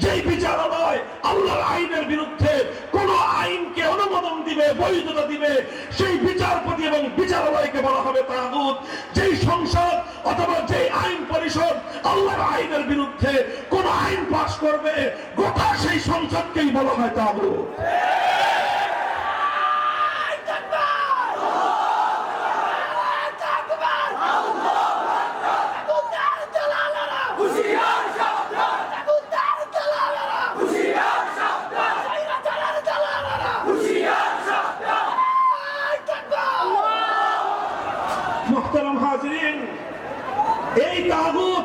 যেই বিচারালয় আল্লাহর আইনের বিরুদ্ধে কোন আইনকে অনুমোদন দিবে, বৈধতা দিবে, সেই বিচারপতি এবং বিচারালয়কে বলা হবে তাগুত। যেই সংসদ অথবা যেই আইন পরিষদ আল্লাহর আইনের বিরুদ্ধে কোন আইন পাস করবে, গোটা সেই সংসদকেই বলা হয় তাগুত। মুহতারাম হাজিরিন, এই তাগুত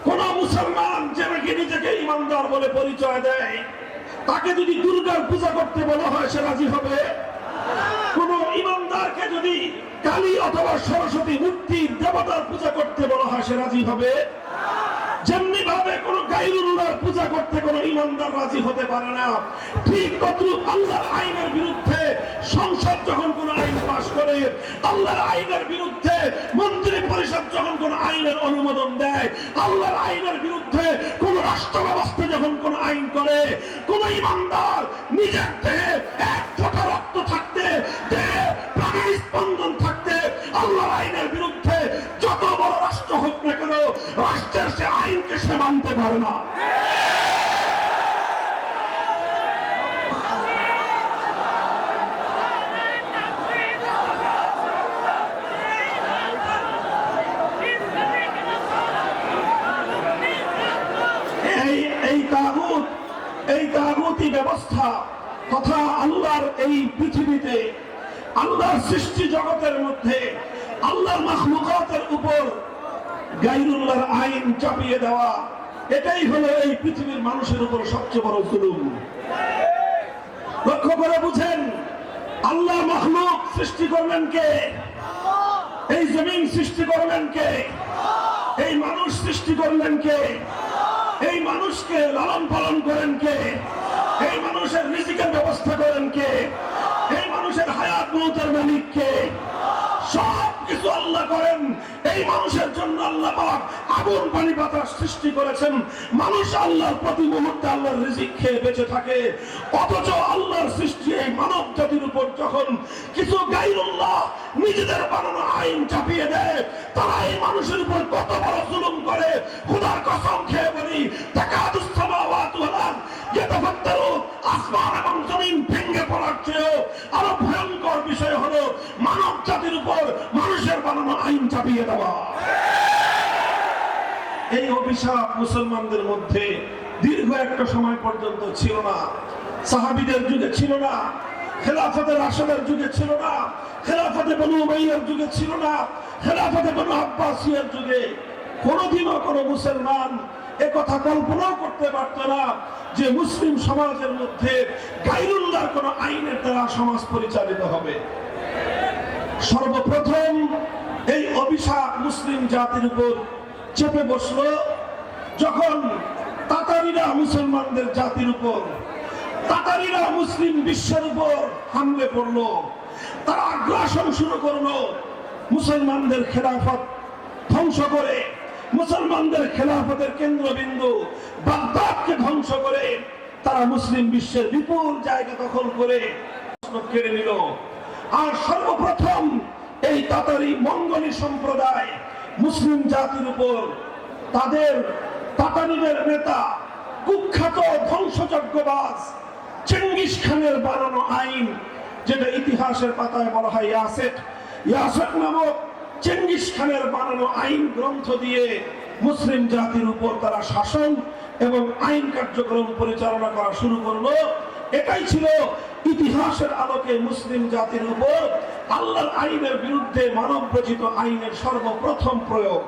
কোন মুসলমান যে নাকি নিজেকে ইমানদার বলে পরিচয় দেয়, তাকে যদি দুর্গার পূজা করতে বলা হয় সে রাজি হবে? কোন ইমানদারকে যদি কালী অথবা সরস্বতী মূর্তির দেবতার পূজা করতে বলা হয় সে রাজি হবে? যেমনি ভাবে কোন গায়রুল্লাহর পূজা করতে কোন ইমানদার রাজি হতে পারে না, ঠিক তদ্রূপ আল্লাহর আইনের বিরুদ্ধে সংসদ যখন কোন আইন পাশ করে, আল্লাহর আইনের বিরুদ্ধে মন্ত্রী পরিষদ যখন কোন আইনের অনুমোদন দেয়, আল্লাহর আইনের বিরুদ্ধে কোন রাষ্ট্র ব্যবস্থা যখন কোন আইন করে, কোন ইমানদার নিজের দেহে এক ফোঁটা রক্ত থাকতে, দেহে প্রাণের স্পন্দন থাকতে আল্লাহর আইনের বিরুদ্ধে যত বড় রাষ্ট্র হোক না কেন, রাষ্ট্রের সে আইনকে সে মানতে পারে না। এই তাগুতি ব্যবস্থা তথা আল্লাহর এই পৃথিবীতে, আল্লাহর সৃষ্টি জগতের মধ্যে, আল্লাহর মাখলুকাতের উপর গায়রুল্লাহর আইন চাপিয়ে দেওয়া, এটাই হলো এই পৃথিবীর মানুষের উপর সবচেয়ে বড় জুলুম। লক্ষ্য করে বুঝেন, আল্লাহ মাখলুক সৃষ্টি করলেন কে? এই জমিন সৃষ্টি করলেন কে? এই মানুষ সৃষ্টি করলেন কে? এই মানুষকে লালন পালন করেন কে? এই মানুষের রিজিকের ব্যবস্থা করেন কে? এই মানুষের হায়াত মৌতের মালিক কে? সব কিছু আল্লাহ করেন। এই মানুষের জন্য আল্লাহ পাক আগুন পানি বাতাস সৃষ্টি করেছেন। মানুষ আল্লাহর প্রতি মুহূর্তে আল্লাহর রিজিক খেয়ে বেঁচে থাকে। অথচ আল্লাহর সৃষ্টি এই মানব জাতির উপর যখন কিছু গায়রুল্লাহ নিজেদের বানানো আইন চাপিয়ে দেয়, তারা এই মানুষের উপর কত বড় জুলুম করে, খোদার কসম খেয়ে বলি, তাকাদুস সামাওয়াতু ওয়াল আরদ ইয়াতাফাত্তারু, আসমান এবং জমিন ভেঙে পড়ার চেয়েও আরো ভয়ঙ্কর বিষয় হলো মানব জাতির উপর মানুষের বানানো আইন চাপিয়ে দেওয়া। এই অভিশাপ মুসলমানদের মধ্যে দীর্ঘ একটা সময় পর্যন্ত ছিল না। সাহাবীদের যুগে ছিল না, খেলাফতে রাশেদের যুগে ছিল না, খেলাফতে বনু উমাইয়ার যুগে ছিল না, খেলাফতে বনু আব্বাসিয়ার যুগে কোনোদিনও কোনো মুসলমান একথা কল্পনাও করতে পারত না যে মুসলিম সমাজের মধ্যে গায়রুল্লাহর কোন আইনের দ্বারা সমাজ পরিচালিত হবে। সর্বপ্রথম এই অভিশাপ মুসলিম জাতির উপর চেপে বসলো যখন তাতারিরা মুসলমানদের জাতির উপর, তাতারিরা মুসলিম বিশ্বের উপর হামলে পড়লো। তারা আগ্রাসন শুরু করলো, মুসলমানদের খেলাফত ধ্বংস করে, মুসলমানদের খেলাফতের কেন্দ্রবিন্দু বাগদাদকে ধ্বংস করে তারা মুসলিম বিশ্বের বিপুল জায়গা দখল করে কেড়ে নিল। আর সর্বপ্রথম এই তাতারি মঙ্গোলি সম্প্রদায় মুসলিম জাতির উপর তাদের তাতারিদের নেতা কুখ্যাত ধ্বংসযজ্ঞবাজ চেঙ্গিস খানের বানানো আইন, যেটা ইতিহাসের পাতায় বলা হয় ইয়াসেক নামক চেঙ্গিস খানের বানানো আইন গ্রন্থ দিয়ে মুসলিম জাতির উপর তারা শাসন এবং আইন কার্যক্রম পরিচালনা করা শুরু করলো। এটাই ছিল ইতিহাসের আলোকে মুসলিম জাতির উপর আল্লাহর আইনের বিরুদ্ধে মানব রচিত আইনের সর্বপ্রথম প্রয়োগ।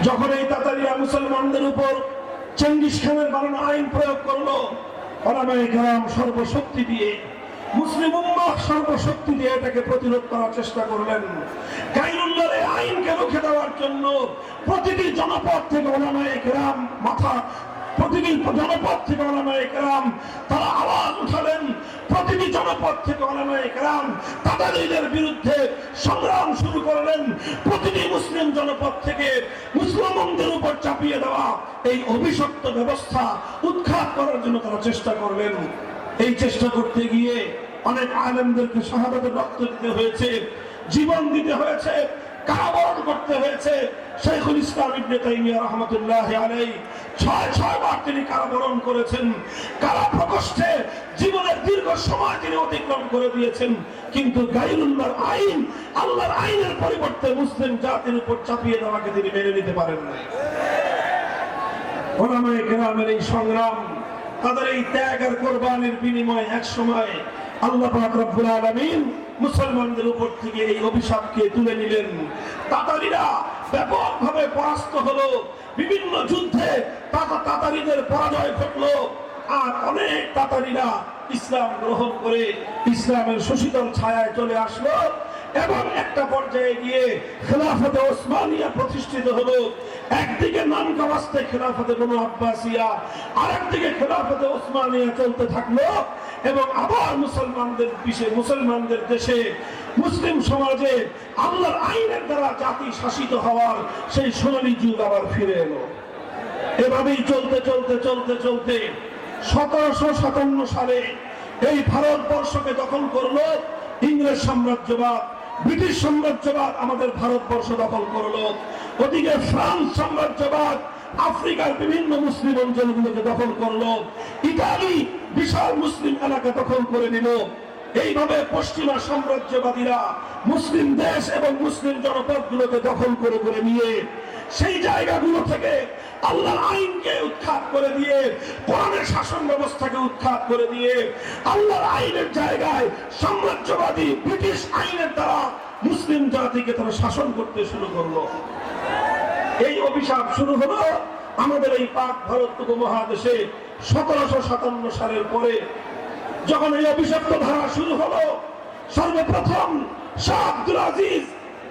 যখন এই তাতারিরা মুসলমানদের উপর চেঙ্গিস খানের বানানো আইন প্রয়োগ করলো, ওলামায়ে কেরাম সর্বশক্তি দিয়ে, মুসলিম উম্মাহ সর্বশক্তি দিয়ে এটাকে প্রতিরোধ করার চেষ্টা করলেন। গায়রুল্লাহর এই আইনকে রুখে দেওয়ার জন্য প্রতিটি জনপদ থেকে ওলামায়ে কেরাম প্রতিটি জনপদ থেকে ওলামায়ে কেরাম তারা আওয়াজ উঠালেন। প্রতিটি জনপদ থেকে ওলামায়ে কেরাম তাতারিদের বিরুদ্ধে সংগ্রাম শুরু করলেন। প্রতিটি মুসলিম জনপদ থেকে মুসলমানদের উপর চাপিয়ে দেওয়া এই অভিশপ্ত ব্যবস্থা উৎখাত করার জন্য তারা চেষ্টা করলেন। এই চেষ্টা করতে গিয়ে অনেক আলেমদেরকে শাহাদাতের রক্ত দিতে হয়েছে, জীবন দিতে হয়েছে, কারাবরণ করতে হয়েছে। শাইখুল ইসলাম ইবনে তাইমিয়া রাহমাতুল্লাহি আলাইহি ৬ বার তিনি কারাবরণ করেছেন। কারা প্রকোষ্ঠে জীবনের দীর্ঘ সময় তিনি অতিক্রম করে দিয়েছেন, কিন্তু গায়রুল্লাহর আইন, আল্লাহর আইনের পরিবর্তে মুসলিম জাতির উপর চাপিয়ে দেওয়াকে তিনি মেনে নিতে পারেন নাই। ওলামায়ে কেরামের এই সংগ্রাম, তাদের এই ত্যাগ আর কোরবানির বিনিময়ে এক সময় আল্লাহ পাক রব্বুল আলামিন মুসলমানদের উপর থেকে এই অভিশাপকে তুলে নিলেন। তাতারিরা ব্যাপকভাবে পরাস্ত হলো, বিভিন্ন যুদ্ধে তাতারিদের পরাজয় ঘটলো, আর অনেক তাতারিরা ইসলাম গ্রহণ করে ইসলামের সুশীতল ছায়ায় চলে আসলো এবং একটা পর্যায়ে গিয়ে খেলাফতে ওসমানিয়া প্রতিষ্ঠিত হলো। একদিকে নাম কাওয়াস্তে খেলাফতে বনু আব্বাসিয়া, আরেকদিকে খেলাফতে ওসমানিয়া চলতে থাকলো এবং আবার মুসলমানদের দেশে, মুসলিম সমাজে আল্লাহর আইনের দ্বারা জাতি শাসিত হওয়ার সেই সোনালী যুগ আবার ফিরে এলো। এভাবেই চলতে চলতে চলতে চলতে 1757 সালে এই ভারতবর্ষকে দখল করলো ইংরেজ সাম্রাজ্যবাদ, ব্রিটিশ সাম্রাজ্যবাদ আমাদের ভারতবর্ষ দখল করলো। ওদিকে ফ্রান্স সাম্রাজ্যবাদ আফ্রিকার বিভিন্ন মুসলিম অঞ্চলগুলোকে দখল করলো। ইতালি বিশাল মুসলিম এলাকা দখল করে নিল। এইভাবে পশ্চিমা সাম্রাজ্যবাদীরা মুসলিম দেশ এবং মুসলিম জনপদগুলোকে দখল করে করে নিয়ে সেই জায়গাগুলো থেকে আল্লাহর আইনকে উৎখাত করে দিয়ে, কোরআনের শাসন ব্যবস্থাকে উৎখাত করে দিয়ে আল্লাহর আইনের জায়গায় সাম্রাজ্যবাদী ব্রিটিশ আইনের দ্বারা মুসলিম জাতিকে তারা শাসন করতে শুরু করলো। এই অভিশাপ শুরু হলো আমাদের এই পাক ভারত উপমহাদেশে 1757 সালের পরে। যখন এই অভিশপ্ত ধারা শুরু হলো, সর্বপ্রথম শাহ আব্দুল আজিজ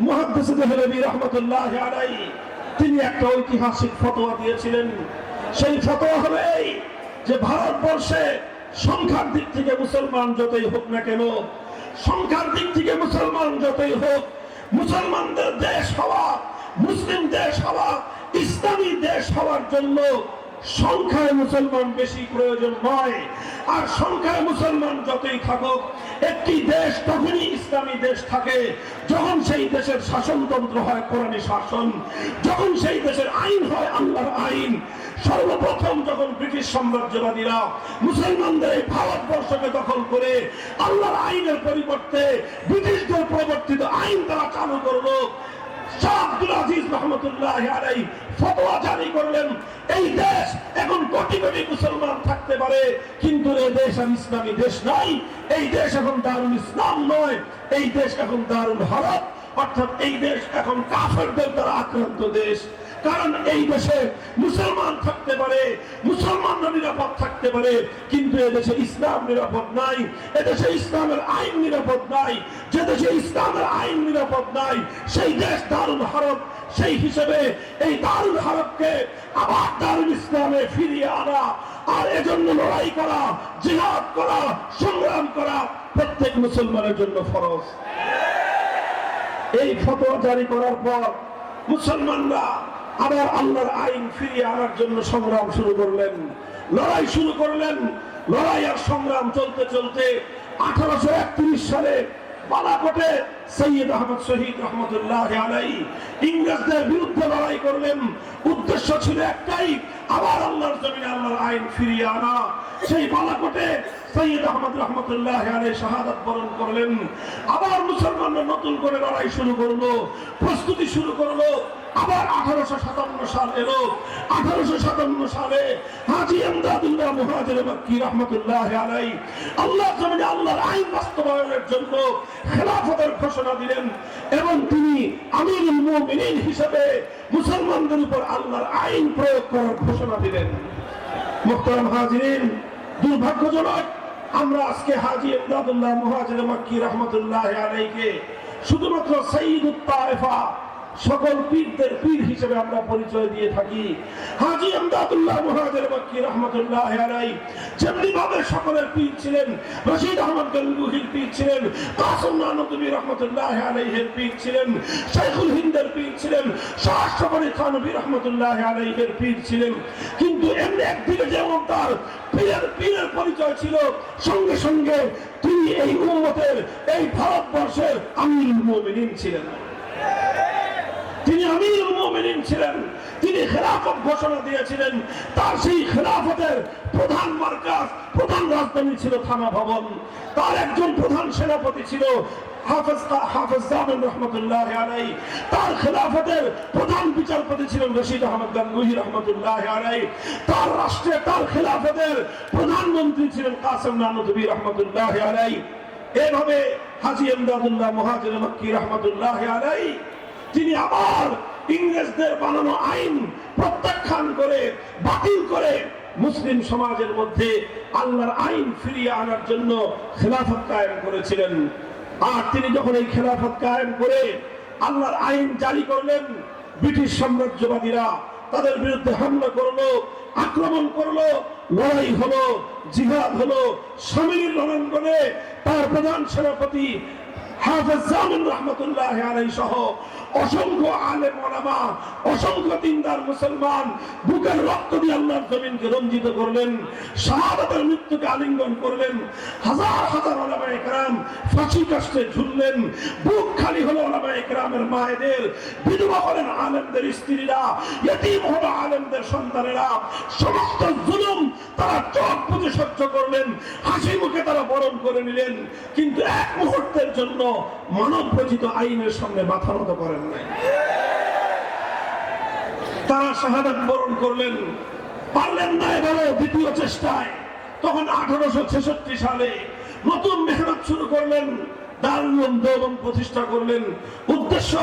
মুহাদ্দিস দেহলভী রাহমাতুল্লাহি আলাইহি তিনি একটা ঐতিহাসিক ফতোয়া দিয়েছিলেন। সেই ফতোয়া হলো এই যে ভারতবর্ষে সংখ্যার দিক থেকে মুসলমান যতই হোক না কেন, সংখ্যার দিক থেকে মুসলমান যতই হোক, মুসলমানদের দেশ হওয়া, মুসলিম দেশ হওয়া, ইসলামী দেশ হওয়ার জন্য সংখ্যায় মুসলমান বেশি প্রয়োজন নয়। আর সংখ্যায় মুসলমান যতই থাকুক, একটি দেশ তখনই ইসলামী দেশ থাকে যখন সেই দেশের শাসনতন্ত্র হয় কোরআনী শাসন, যখন সেই দেশের আইন হয় আল্লাহর আইন। সর্বপ্রথম যখন ব্রিটিশ সাম্রাজ্যবাদীরা মুসলমানদের এই ভারতবর্ষকে দখল করে আল্লাহর আইনের পরিবর্তে ব্রিটিশদের প্রবর্তিত আইন তারা চালু করলো, শাহ আব্দুল আজিজ রহমতুল্লাহি আলাইহি ফতোয়া জারি করলেন, এই দেশ এখন কোটি কোটি মুসলমান থাকতে পারে, কিন্তু এই দেশ আর ইসলামী দেশ নাই। এই দেশ এখন দারুল ইসলাম নয়, এই দেশ এখন দারুল হরব, অর্থাৎ এই দেশ এখন কাফেরদের দ্বারা আক্রান্ত দেশ। কারণ এই দেশে মুসলমান থাকতে পারে, মুসলমানরা নিরাপদ থাকতে পারে, কিন্তু এদেশে ইসলাম নিরাপদ নাই, এদেশে ইসলামের আইন নিরাপদ নাই। যে দেশে ইসলামের আইন নিরাপদ নাই সেই দেশ দারুল হরব। সেই হিসেবে এই দারুল হরবকে আবার দারুল ইসলামে ফিরিয়ে আনা আর এজন্য লড়াই করা, জিহাদ করা, সংগ্রাম করা প্রত্যেক মুসলমানের জন্য ফরজ। এই ফতোয়া জারি করার পর মুসলমানরা আবার আল্লাহর আইন ফিরিয়ে আনার জন্য সংগ্রাম শুরু করলেন, লড়াই শুরু করলেন। লড়াই আর সংগ্রাম চলতে চলতে 1831 সালে বালাকোটে সৈয়দ আহমদ শহীদ রহমতুল্লাহি আলাইহি ইংরেজদের বিরুদ্ধে লড়াই করলেন। উদ্দেশ্য ছিল একটাই, আবার আল্লাহর জমিনে আল্লাহর আইন ফিরিয়ে আনা। সেই বালাকোটে সৈয়দ আহমদ রহমতুল্লাহি আলাইহি শাহাদাত বরণ করলেন। আবার মুসলমানরা নতুন করে লড়াই শুরু করলো, প্রস্তুতি শুরু করলো। আবার 1857 সাল এলো। 1857 সালে হাজী ইমদাদুল্লাহ মুহাজির মক্কি রহমতুল্লাহি আলাইহি আল্লাহর জমিনে আল্লাহর আইন বাস্তবায়নের জন্য খেলাফতের ঘোষণা দিলেন এবং তিনি আমিরুল মুমিনিন হিসেবে মুসলমানদের উপর আল্লাহর আইন প্রয়োগ করার ঘোষণা দিলেন। মুহতারাম হাজিরিন, দুর্ভাগ্যজনক আমরা আজকে হাজী ইমদাদুল্লাহ মুহাজির মক্কি রহমতুল্লাহি আলাইহিকে শুধুমাত্র সাইয়্যিদুত তায়েফা, সকল পীরদের পীর হিসেবে আমরা পরিচয় দিয়ে থাকি। হাজী ইমদাদুল্লাহ মুহাজির মক্কি রাহমাতুল্লাহি আলাইহি যেমনি ভাবে সকলের পীর ছিলেন, রশিদ আহমদ গঙ্গুহির পীর ছিলেন, কাসিম নানতুবি রাহমাতুল্লাহি আলাইহির পীর ছিলেন, শাইখুল হিন্দের পীর ছিলেন, শাহ আশরাফ আলী থানভী রাহমাতুল্লাহি আলাইহির পীর ছিলেন। কিন্তু এমনি একদিকে যেমন তার পীরের পরিচয় ছিল, সঙ্গে সঙ্গে তিনি এই উম্মতের, এই ভারতবর্ষের আমিরুল মুমিনিন ছিলেন। তিনি আমিরুল মুমিনিন ছিলেন। তিনি খেলাফত ঘোষণা দিয়েছিলেন। তার সেই খেলাফতের প্রধান মার্কাজ, প্রধান রাজধানী ছিল থানা ভবন। তার একজন প্রধান সেনাপতি ছিল হাফেজ জামিল রহমতুল্লাহি আলাইহি। তার খেলাফতের প্রধান বিচারপতি ছিলেন রশিদ আহমদ গঙ্গুহি রহমতুল্লাহি আলাইহি। তার রাষ্ট্রে, তার খেলাফতের প্রধানমন্ত্রী ছিলেন কাসিম নানতুবি রহমতুল্লাহি আলাইহি। এভাবে হাজী ইমদাদুল্লাহ মুহাজির মক্কি রহমতুল্লাহি আলাইহি তিনি আবার ইংরেজদের বানানো আইন প্রত্যাখ্যান করে বাতিল করে মুসলিম সমাজের মধ্যে আল্লাহর আইন ফিরিয়ে আনার জন্য খেলাফত কায়েম করেছিলেন। আর তিনি যখন এই খেলাফত কায়েম করে আল্লাহর আইন জারি করলেন, ব্রিটিশ সাম্রাজ্যবাদীরা তাদের বিরুদ্ধে হামলা করলো, আক্রমণ করলো, লড়াই হলো, জিহাদ হলো। শামীর রণাঙ্গনে তার প্রধান সেনাপতি হাফেজ জামিন রহমতুল্লাহ আলাইহি সহ অসংখ্য আলেম ওলামা, অসংখ্য দিনদার মুসলমান বুকের রক্ত দিয়ে আল্লাহর জমিনকে রঞ্জিত করলেন, শাহাদাতের মৃত্যুকে আলিঙ্গন করলেন। হাজার হাজার ওলামায়ে কেরাম ফাঁসি কাস্টে ঝুললেন। বুক খালি হলো ওলামায়ে কেরামের মায়েদের, বিধবা হলেন আলেমদের স্ত্রীরা, ইতিম হলো আলেমদের সন্তানেরা। সমস্ত জুলুম তারা চোখ বুজে সহ্য করলেন, হাসি মুখে তারা বরণ করে নিলেন। কিন্তু এক মুহূর্তের জন্য মানব রচিত আইনের সামনে মাথা নত করেন নাই। তারা শাহাদাত বরণ করলেন, পারলেন না এবারে দ্বিতীয় চেষ্টায়। তখন 1866 সালে নতুন মেহনত শুরু করলেন, দারুল উলুম দেওবন্দ প্রতিষ্ঠা করলেন। উদ্দেশ্য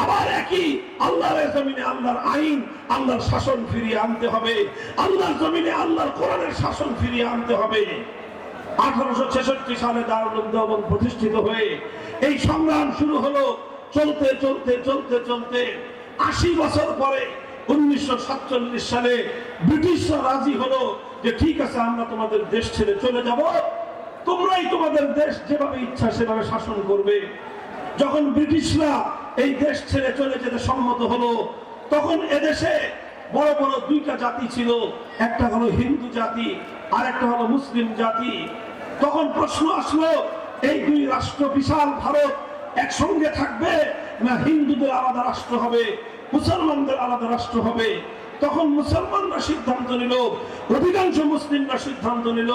আবার একই, আল্লাহর জমিনে আল্লাহর আইন, আল্লাহর শাসন ফিরিয়ে আনতে হবে, আল্লাহর জমিনে আল্লাহর কোরআনের শাসন ফিরিয়ে আনতে হবে। 1866 সালে দারুল উলুম দেওবন্দ প্রতিষ্ঠিত হয়ে এই সংগ্রাম শুরু হলো। চলতে চলতে চলতে চলতে 80 বছর পরে 1947 সালে ব্রিটিশরা রাজি হলো যে ঠিক আছে, আমরা তোমাদের দেশ ছেড়ে চলে যাব, তোমরাই তোমাদের দেশ যেভাবে ইচ্ছা সেভাবে শাসন করবে। যখন ব্রিটিশরা এই দেশ ছেড়ে চলে যেতে সম্মত হলো, তখন এদেশে বড় বড় দুইটা জাতি ছিল, একটা হলো হিন্দু জাতি আর একটা হলো মুসলিম জাতি। তখন প্রশ্ন আসলো, এই দুই রাষ্ট্র বিশাল ভারত একসঙ্গে থাকবে না হিন্দুদের আলাদা রাষ্ট্র হবে, মুসলমানদের আলাদা রাষ্ট্র হবে? তখন মুসলমানরা সিদ্ধান্ত নিল, অধিকাংশ মুসলিমরা সিদ্ধান্ত নিল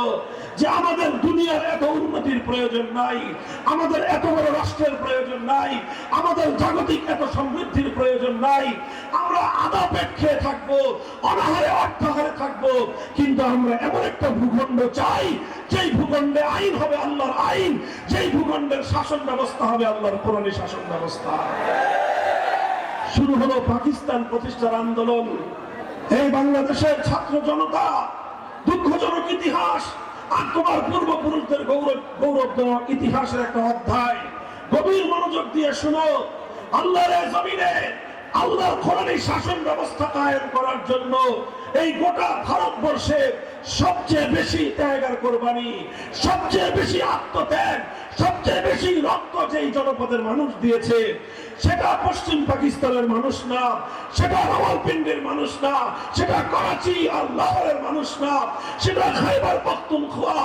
যে আমাদের দুনিয়ার এত উন্নতির প্রয়োজন নাই, আমাদের এত বড় রাষ্ট্রের প্রয়োজন নাই, আমাদের জাগতিক এত সমৃদ্ধির প্রয়োজন নাই। আমরা আধা পেট খেয়ে থাকবো, অনাহারে অর্থাহারে থাকবো, কিন্তু আমরা এমন একটা ভূখণ্ড চাই যেই ভূখণ্ডে আইন হবে আল্লাহর আইন, যেই ভূখণ্ডের শাসন ব্যবস্থা হবে আল্লাহর কোরআনী শাসন ব্যবস্থা। শুরু হলো পাকিস্তান প্রতিষ্ঠার আন্দোলন। এই বাংলাদেশের ছাত্র জনতা, দুঃখজনক ইতিহাস আর তোমার পূর্বপুরুষদের গৌরবজনক ইতিহাসের একটা অধ্যায়। গভীর মনোযোগ দিয়ে শুনো। আল্লাহর জমিনে আল্লাহর কোরআনী শাসন ব্যবস্থা কায়েম করার জন্য এই গোটা ভারতবর্ষে সবচেয়ে বেশি ত্যাগ আর কোরবানি, সবচেয়ে বেশি আত্মত্যাগ, সবচেয়ে বেশি রক্ত যেই জনপদের মানুষ দিয়েছে, সেটা পশ্চিম পাকিস্তানের মানুষ না, সেটা রাওয়ালপিন্ডির মানুষ না, সেটা করাচি আর লাহোরের মানুষ না, সেটা খাইবার পখতুনখোয়া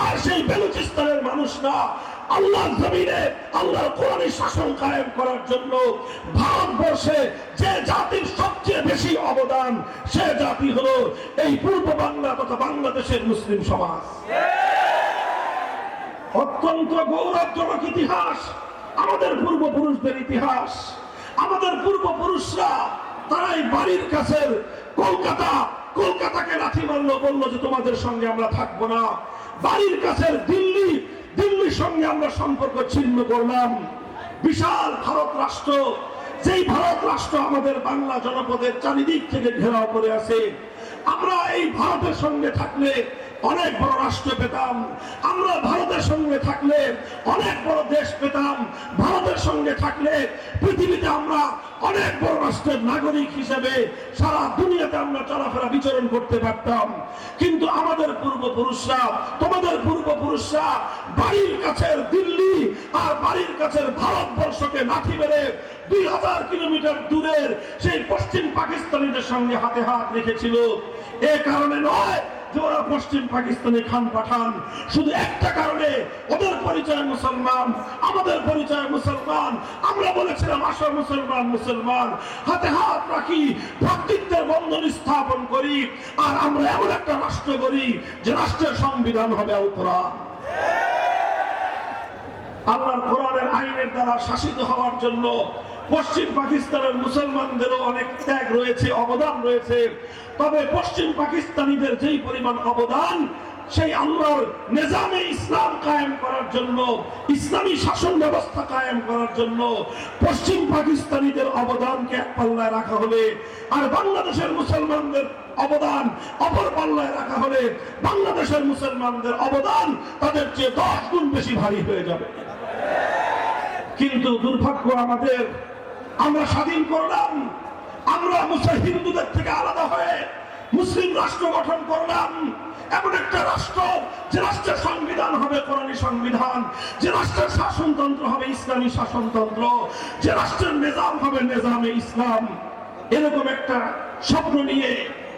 আর সেই বেলুচিস্তানের মানুষ না। আল্লাহর জমিনে আল্লাহর কোরআনী শাসন কায়েম করার জন্য ভারতবর্ষে যে জাতির সবচেয়ে বেশি অবদান, সে জাতি হলো এই পূর্ব বাংলা তথা বাংলাদেশের মুসলিম সমাজ। অত্যন্ত গৌরবজনক ইতিহাস আমাদের পূর্বপুরুষদের ইতিহাস। আমাদের পূর্বপুরুষরা তারাই বাড়ির কাছের কলকাতাকে লাথি মারলো, বললো যে তোমাদের সঙ্গে আমরা থাকবো না। বাড়ির কাছের দিল্লির সঙ্গে আমরা সম্পর্ক ছিন্ন করলাম। বিশাল ভারত রাষ্ট্র, যেই ভারত রাষ্ট্র আমাদের বাংলা জনপদের চারিদিক থেকে ঘেরাও করে আছে। আমরা এই ভারতের সঙ্গে থাকলে অনেক বড় রাষ্ট্র পেতাম, আমরা ভারতের সঙ্গে থাকলে অনেক বড় দেশ পেতাম, ভারতের সঙ্গে থাকলে পৃথিবীতে আমরা অনেক বড় রাষ্ট্রের নাগরিক হিসেবে সারা দুনিয়াতে আমরা চলাফেরা বিচরণ করতে পারতাম। কিন্তু আমাদের পূর্বপুরুষরা, তোমাদের পূর্বপুরুষরা বাড়ির কাছের দিল্লি আর বাড়ির কাছের ভারতবর্ষকে লাথি মেরে 2000 কিলোমিটার দূরের সেই পশ্চিম পাকিস্তানিদের সঙ্গে হাতে হাত রেখেছিল। এ কারণে নয় যে ওরা পশ্চিম পাকিস্তানি খান পাঠান, শুধু একটা কারণে, ওদের পরিচয় মুসলমান, আমাদের পরিচয় মুসলমান। আমরা বলেছিলাম আসো মুসলমান মুসলমান, হাতে হাত রাখি, ভ্রাতৃত্বের বন্ধন স্থাপন করি, আর আমরা এমন একটা রাষ্ট্র করি যে রাষ্ট্রের সংবিধান হবে আল কোরআন। আল্লাহর কোরআনের আইনের দ্বারা শাসিত হওয়ার জন্য পশ্চিম পাকিস্তানের মুসলমানদেরও অনেক ত্যাগ রয়েছে, অবদান রয়েছে। তবে পশ্চিম পাকিস্তানিদের যেই পরিমাণ অবদান, সেই আল্লাহর নিজামে ইসলাম কায়েম করার জন্য, ইসলামী শাসন ব্যবস্থা কায়েম করার জন্য পশ্চিম পাকিস্তানিদের অবদানকে এক পাল্লায় রাখা হলে আর বাংলাদেশের মুসলমানদের অবদান অপর পাল্লায় রাখা হলে বাংলাদেশের মুসলমানদের অবদান তাদের চেয়ে 10 গুণ বেশি ভারী হয়ে যাবে। কিন্তু দুর্ভাগ্য আমাদের, আমরা স্বাধীন করলাম, আমরা হিন্দুদের থেকে আলাদা হয়ে মুসলিম রাষ্ট্র গঠন করলাম, এমন একটা রাষ্ট্র যে রাষ্ট্রের সংবিধান হবে কোরআনী সংবিধান, যে রাষ্ট্রের শাসনতন্ত্র হবে ইসলামী শাসনতন্ত্র, যে রাষ্ট্রের নিজাম হবে নিজামে ইসলাম। এরকম একটা স্বপ্ন নিয়ে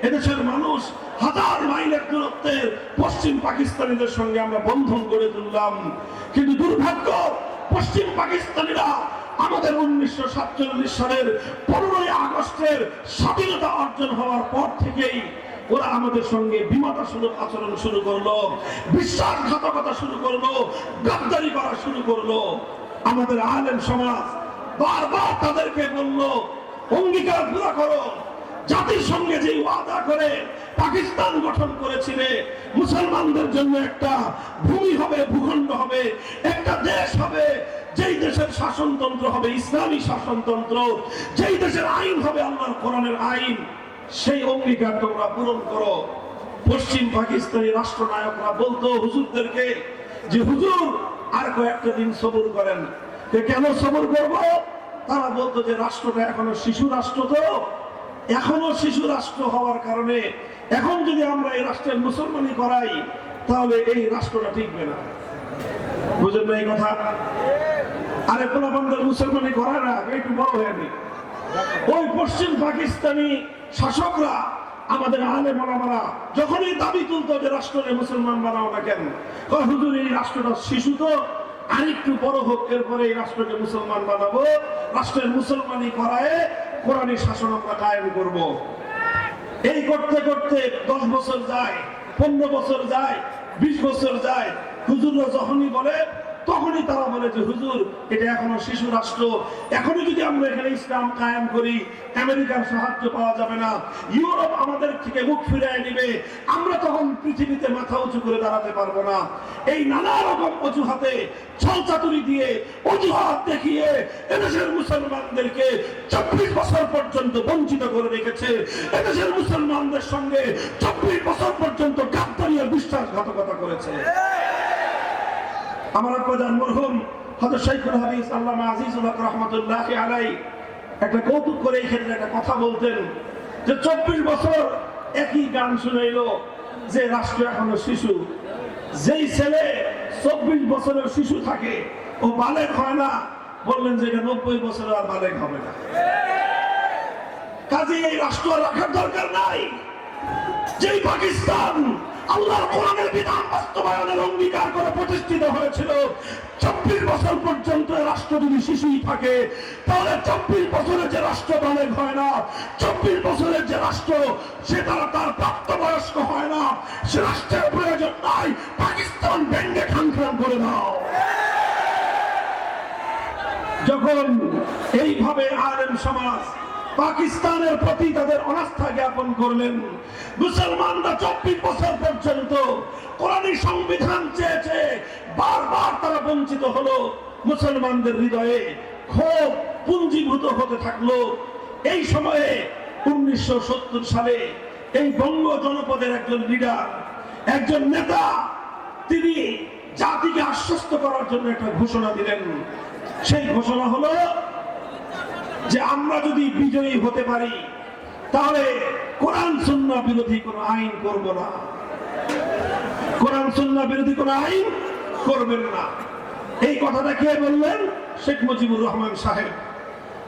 এদেশের মানুষ হাজার মাইলের দূরত্বে পশ্চিম পাকিস্তানিদের সঙ্গে আমরা বন্ধন গড়ে তুললাম। কিন্তু দুর্ভাগ্য, পশ্চিম পাকিস্তানিরা আমাদের 1947 সালের 15ই আগস্টের স্বাধীনতা অর্জন হওয়ার পর থেকেই ওরা আমাদের সঙ্গে বিমাতাসুলভ আচরণ শুরু করলো, বিশ্বাসঘাতকতা শুরু করলো, গাদ্দারি করা শুরু করলো। আমাদের আলেম সমাজ বারবার তাদেরকে বলল, অঙ্গীকার পুরা করো, জাতির সঙ্গে যে ওয়াদা করে পাকিস্তান গঠন করেছিলে, মুসলমানদের জন্য একটা ভূমি হবে, ভূখণ্ড হবে, একটা দেশ হবে, যেই দেশের শাসনতন্ত্র হবে ইসলামী শাসনতন্ত্র, যেই দেশের আইন হবে আল্লাহর কোরআনের আইন, সেই অঙ্গীকার তোমরা পূরণ করো। পশ্চিম পাকিস্তানি রাষ্ট্রনায়করা বলতো হুজুরদেরকে যে হুজুর আর কয়েকটা দিন সবর করেন। কেন সবর করব? তারা বলতো যে রাষ্ট্রটা এখনো শিশু রাষ্ট্র, তো এখনো শিশু রাষ্ট্র হওয়ার কারণে এখন যদি আমরা এই রাষ্ট্রের মুসলমানি করাই তাহলে এই রাষ্ট্রটা টিকবে না। বুঝেন না এই কথা? আরে পোলাপানদের মুসলমানি করায় না, একটু বড় হয়ে নি। ওই পশ্চিম পাকিস্তানি শাসকরা আমাদের আলেম ওলামারা যখনই দাবি তুলতো যে রাষ্ট্রকে মুসলমান বানাও না কেন, হুজুর এই রাষ্ট্রটা শিশু, তো আরেকটু বড় হোক, এরপরে এই রাষ্ট্রকে মুসলমান বানাবো, রাষ্ট্রের মুসলমানি করায় কোরআনী শাসন আমরা কায়েম করব। এই করতে করতে 10 বছর যায়, 15 বছর যায়, 20 বছর যায়। হুজুররা যখনই বলে তখনই তারা বলে যে হুজুর এটা এখনো শিশু রাষ্ট্র, এখনই যদি আমরা এখানে ইসলাম কায়েম করি আমেরিকার সাহায্য পাওয়া যাবে না, ইউরোপ আমাদের থেকে মুখ ফিরিয়ে নেবে, আমরা তখন পৃথিবীতে মাথা উঁচু করে দাঁড়াতে পারবো না। এই নানা রকম অজুহাতে, ছলচাতুরি দিয়ে, অজুহাত দেখিয়ে এদেশের মুসলমানদেরকে 24 বছর পর্যন্ত বঞ্চিত করে রেখেছে। এদেশের মুসলমানদের সঙ্গে 24 বছর পর্যন্ত গাদ্দারি আর বিশ্বাসঘাতকতা করেছে। আমার প্রধান মরহুম হযরত শাইখুল হাদিস আল্লামা আজিজুল হক রাহমাতুল্লাহি আলাইহি একটা কৌতুক করে এই ক্ষেত্রে একটা কথা বলতেন যে 24 বছর একই গান শুনাইলো যে রাষ্ট্র এখনো শিশু। যেই ছেলে 24 বছরের শিশু থাকে ও বালেগ হয় না, বললেন যে এটা 90 বছর আর বালেগ হবে না। কাজে এই রাষ্ট্র রাখার দরকার নাই। যেই পাকিস্তান আল্লাহর কোরআনের বিধান বাস্তবায়নের অঙ্গীকার করে প্রতিষ্ঠিত হয়েছিল, 24 বছর পর্যন্ত রাষ্ট্র যদি শিশুই থাকে তাহলে 24 বছরের যে রাষ্ট্র বালেগ হয় না, 24 বছরের যে রাষ্ট্র সে তার প্রাপ্তবয়স্ক হয় না, সে রাষ্ট্রের প্রয়োজন নাই। পাকিস্তান ভেঙে খান করে দাও। যখন এইভাবে আলেম সমাজ পাকিস্তানের প্রতি তাদের অনাস্থা জ্ঞাপন করলেন, মুসলমানরা 24 বছর পর্যন্ত কোরআনী সংবিধান চেয়েছে, বারবার তারা বঞ্চিত হলো। মুসলমানদের হৃদয়ে ক্ষোভ পুঞ্জীভূত হতে থাকলো। এই সময়ে 1970 সালে এই বঙ্গ জনপদের একজন লিডার, একজন নেতা, তিনি জাতিকে আশ্বস্ত করার জন্য একটা ঘোষণা দিলেন। সেই ঘোষণা হলো যে আমরা যদি বিজয়ী হতে পারি তাহলে কোরআন সুন্নাহ বিরোধী কোনো আইন করব না, কোরআন সুন্নাহ বিরোধী কোনো আইন করবেন না। এই কথাটা কে বললেন? শেখ মুজিবুর রহমান সাহেব।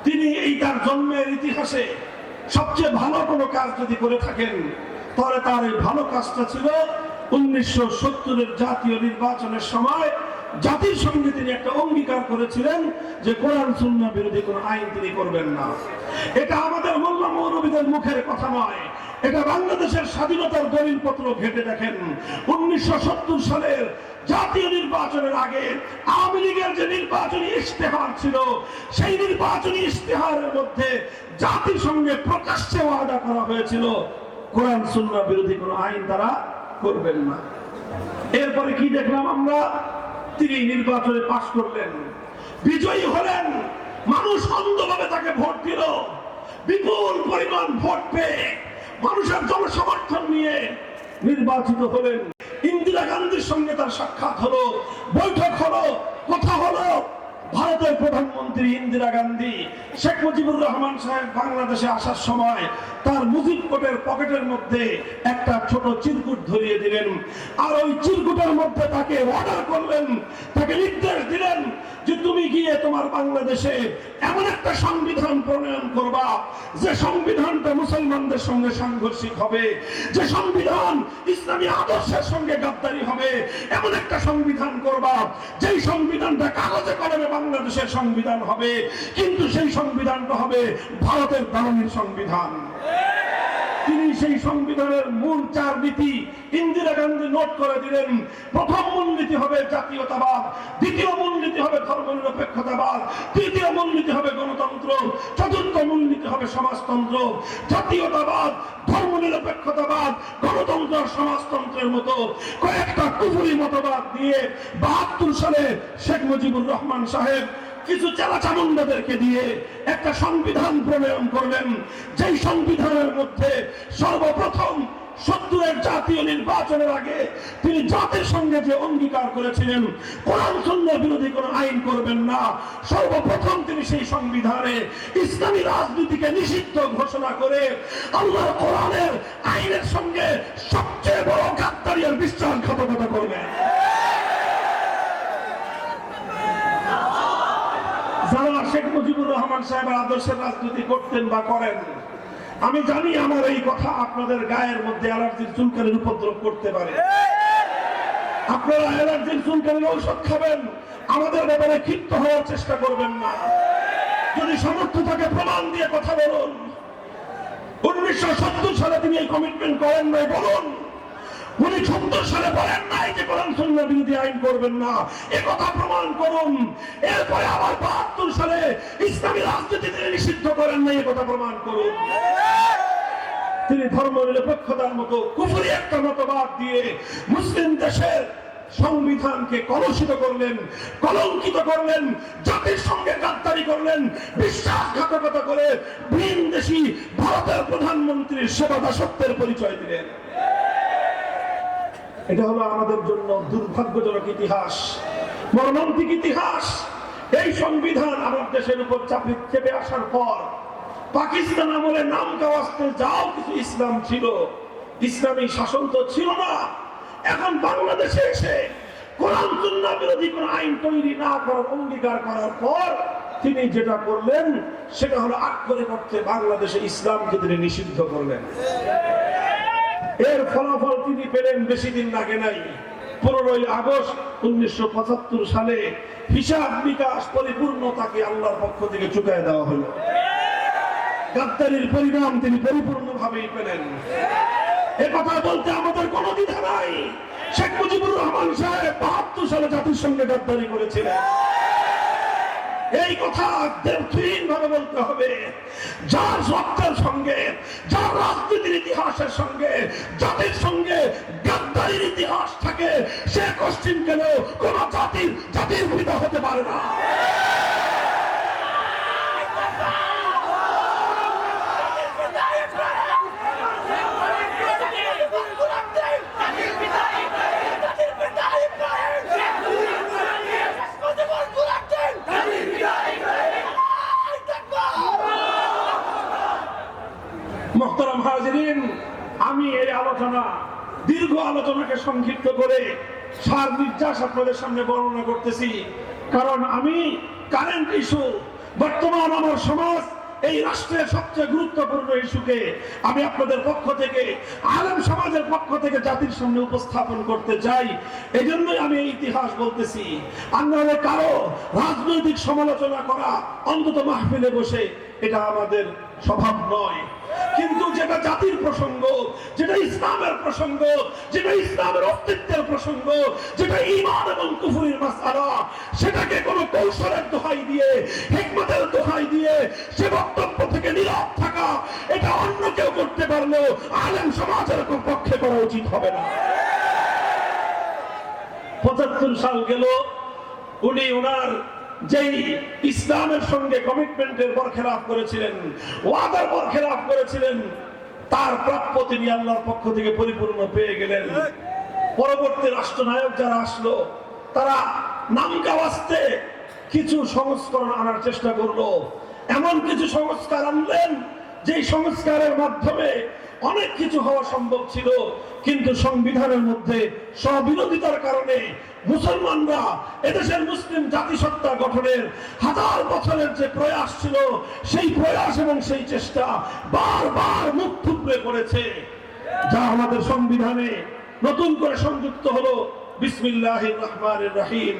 তিনি এই তার জন্মের ইতিহাসে সবচেয়ে ভালো কোনো কাজ যদি করে থাকেন তাহলে তার এই ভালো কাজটা ছিল 1970-এর জাতীয় নির্বাচনের সময় জাতির সঙ্গে তিনি একটা অঙ্গীকার করেছিলেন যে কোরআন সুন্নাহ বিরোধী কোনো আইন তিনি করবেন না। এটা আমাদের মোল্লা মৌলবীদের মুখের কথা নয়, এটা বাংলাদেশের স্বাধীনতার দলিলপত্র ঘেটে দেখেন। 1970 সালের জাতীয় নির্বাচনের আগে আওয়ামী লীগের যে নির্বাচনী ইশতেহার ছিল, সেই নির্বাচনী ইশতেহারের মধ্যে জাতির সঙ্গে প্রকাশ্যে ওয়াদা করা হয়েছিল কোরআন সুন্নাহ বিরোধী কোনো আইন তারা করবেন না। এরপরে কি দেখলাম আমরা, তিনি নির্বাচনে পাশ করলেন, বিজয়ী হলেন, মানুষ অন্ধভাবে তাকে ভোট দিল, বিপুল পরিমাণ ভোট পেয়ে মানুষের জনসমর্থন নিয়ে নির্বাচিত হলেন। ইন্দিরা গান্ধীর সঙ্গে তার সাক্ষাৎ হলো, বৈঠক হলো, কথা হলো। ভারতের প্রধানমন্ত্রী ইন্দিরা গান্ধী শেখ মুজিবুর রহমান সাহেব বাংলাদেশে আসার সময় তার মুজিব কোটের পকেটের মধ্যে একটা ছোট চিরকুট ধরিয়ে দিলেন, আর ওই চিরকুটের মধ্যে তাকে অর্ডার করলেন, তাকে নির্দেশ দিলেন যে তুমি গিয়ে তোমার বাংলাদেশে এমন একটা সংবিধান প্রণয়ন করবা যে সংবিধানটা মুসলমানদের সঙ্গে সাংঘর্ষিক হবে, যে সংবিধান ইসলামী আদর্শের সঙ্গে গাদ্দারি হবে, এমন একটা সংবিধান করবা যেই সংবিধানটা কাগজে কলমে বাংলাদেশের সংবিধান হবে, কিন্তু সেই সংবিধানটা হবে ভারতের দালালির সংবিধান। তিনি সেই সংবিধানের মূল 4 নীতি ইন্দিরা গান্ধী নোট করে দিলেন। প্রথম মূলনীতি হবে জাতীয়তাবাদ, দ্বিতীয় মূলনীতি হবে ধর্মনিরপেক্ষতাবাদ, তৃতীয় মূলনীতি হবে গণতন্ত্র, চতুর্থ মূলনীতি হবে সমাজতন্ত্র। জাতীয়তাবাদ, ধর্মনিরপেক্ষতাবাদ, গণতন্ত্র, সমাজতন্ত্রের মতো কয়েকটা কুফরি মতবাদ দিয়ে 72 সালে শেখ মুজিবুর রহমান সাহেব কিছু চালাচামুন্ডাদেরকে দিয়ে একটা সংবিধান প্রণয়ন করলেন, যেই সংবিধানের মধ্যে সর্বপ্রথম 70-এর জাতীয় নির্বাচনের আগে তিনি জাতির সঙ্গে যে অঙ্গীকার করেছিলেন কোরআন সুন্নাহ বিরোধী কোনো আইন করবেন না, সর্বপ্রথম তিনি সেই সংবিধানে ইসলামী রাজনীতিকে নিষিদ্ধ ঘোষণা করে আল্লাহর কোরআনের আইনের সঙ্গে সবচেয়ে বড় গাদ্দারি আর বিশ্বাসঘাতকতা করবেন। যারা শেখ মুজিবুর রহমান সাহেবের আদর্শের রাজনীতি করতেন বা করেন, আমি জানি আমার এই কথা আপনাদের গায়ের মধ্যে অ্যালার্জির চুলকানির উপদ্রব করতে পারে। আপনারা অ্যালার্জির চুলকানির ঔষধ খাবেন, আমাদের ব্যাপারে ক্ষিপ্ত হওয়ার চেষ্টা করবেন না। যদি সামর্থ্য থাকে প্রমাণ দিয়ে কথা বলুন। 1970 সালে তিনি এই কমিটমেন্ট করেন নাই, বলুন। 1970 সালে বলেন নাই যে কোরআন সুন্নাহ বিরোধী আইন করবেন না, এ কথা প্রমাণ করুন। এরপরে আবার 72 সালে ইসলামী রাজনীতি তিনি নিষিদ্ধ করেন নাই, এ কথা প্রমাণ করুন। তিনি ধর্মনিরপেক্ষতার মতো কুফরি একটা মতবাদ দিয়ে মুসলিম দেশের সংবিধানকে কলুষিত করলেন, কলঙ্কিত করলেন, জাতির সঙ্গে গাদ্দারি করলেন, বিশ্বাসঘাতকতা করে ভিনদেশী ভারতের প্রধানমন্ত্রীর সেবা দাসত্বের পরিচয় দিলেন। এটা হলো আমাদের জন্য দুর্ভাগ্যজনক ইতিহাস, মর্মান্তিক ইতিহাস। এই সংবিধান আমার দেশের উপর চেপে আসার পর পাকিস্তান আমলে নাম কাওয়াস্তে যাও কিছু ইসলাম ছিল, ইসলামী শাসন তো ছিল না। এখন বাংলাদেশে এসে কোরআন সুন্নাহ বিরোধী কোন আইন তৈরি না করার অঙ্গীকার করার পর তিনি যেটা করলেন সেটা হলো আক্ষরিক অর্থে বাংলাদেশে ইসলামকে তিনি নিষিদ্ধ করলেন। এর ফলাফল তিনি পেলেন বেশি দিন লাগে নাই। 15ই আগস্ট 1975 সালে হিসাব নিকাশ পরিপূর্ণ তাকে আল্লাহর পক্ষ থেকে চুকায় দেওয়া হলো। গাদ্দারির পরিণাম তিনি পরিপূর্ণভাবেই পেলেন। এ কথা বলতে আমাদের কোনো দ্বিধা নাই। শেখ মুজিবুর রহমান সাহেব 72 সালে জাতির সঙ্গে গাদ্দারি করেছিলেন, এই কথা ভাবে বলতে হবে। যার রক্তের সঙ্গে, যার রাজনীতির ইতিহাসের সঙ্গে, জাতির সঙ্গে গাদ্দারির ইতিহাস থাকে, সে কোশ্চিন কেন কোন জাতির পিতা হতে পারে না। মুহতারাম হাজিরিন, আমি এই আলোচনা, দীর্ঘ আলোচনাকে সংক্ষিপ্ত করে সার নির্যাস আপনাদের সামনে বর্ণনা করতেছি, কারণ আমি কারেন্ট ইস্যু, বর্তমান আমার সমাজ, এই রাষ্ট্রের সবচেয়ে গুরুত্বপূর্ণ ইস্যুকে আমি আপনাদের পক্ষ থেকে, আলেম সমাজের পক্ষ থেকে জাতির সামনে উপস্থাপন করতে চাই। এই জন্যই আমি এই ইতিহাস বলতেছি। আপনারা কারো রাজনৈতিক সমালোচনা করা, অন্তত মাহফিলে বসে, এটা আমাদের স্বভাব নয়। কিন্তু যেটা জাতির প্রসঙ্গ, যেটা ইসলামের প্রসঙ্গ, যেটা ইসলামের অস্তিত্বের প্রসঙ্গ, যেটা ঈমান এবং কুফরির মাসআলা, সেটাকে কোনো কৌশলের দোহাই দিয়ে, হিকমতের দোহাই দিয়ে সে বক্তব্য থেকে নীরব থাকা, এটা অন্য কেউ করতে পারলেও আলেম সমাজের পক্ষে করা উচিত হবে না। 75 সাল গেল, উনি ওনার যেই ইসলামের সঙ্গে কমিটমেন্টের বরখেলাপ করেছিলেন, ওয়াদার বরখেলাপ করেছিলেন, তার প্রাপ্য তিনি আল্লাহর পক্ষ থেকে পরিপূর্ণ পেয়ে গেলেন। পরবর্তী রাষ্ট্রনায়ক যারা আসলো, তারা নামকাওয়াস্তে কিছু সংস্করণ আনার চেষ্টা করলো। এমন কিছু সংস্কার আনলেন যেই সংস্কারের মাধ্যমে অনেক কিছু হওয়া সম্ভব ছিল, কিন্তু সংবিধানের মধ্যে স্ববিরোধিতার কারণে মুসলমানরা এদেশের মুসলিম জাতিসত্তা গঠনের 1000 বছরের যে প্রয়াস ছিল, সেই প্রয়াস এবং সেই চেষ্টা বারবার মুখ থুবড়ে পড়েছে। যা আমাদের সংবিধানে নতুন করে সংযুক্ত হলো বিসমিল্লাহির রহমানির রহিম।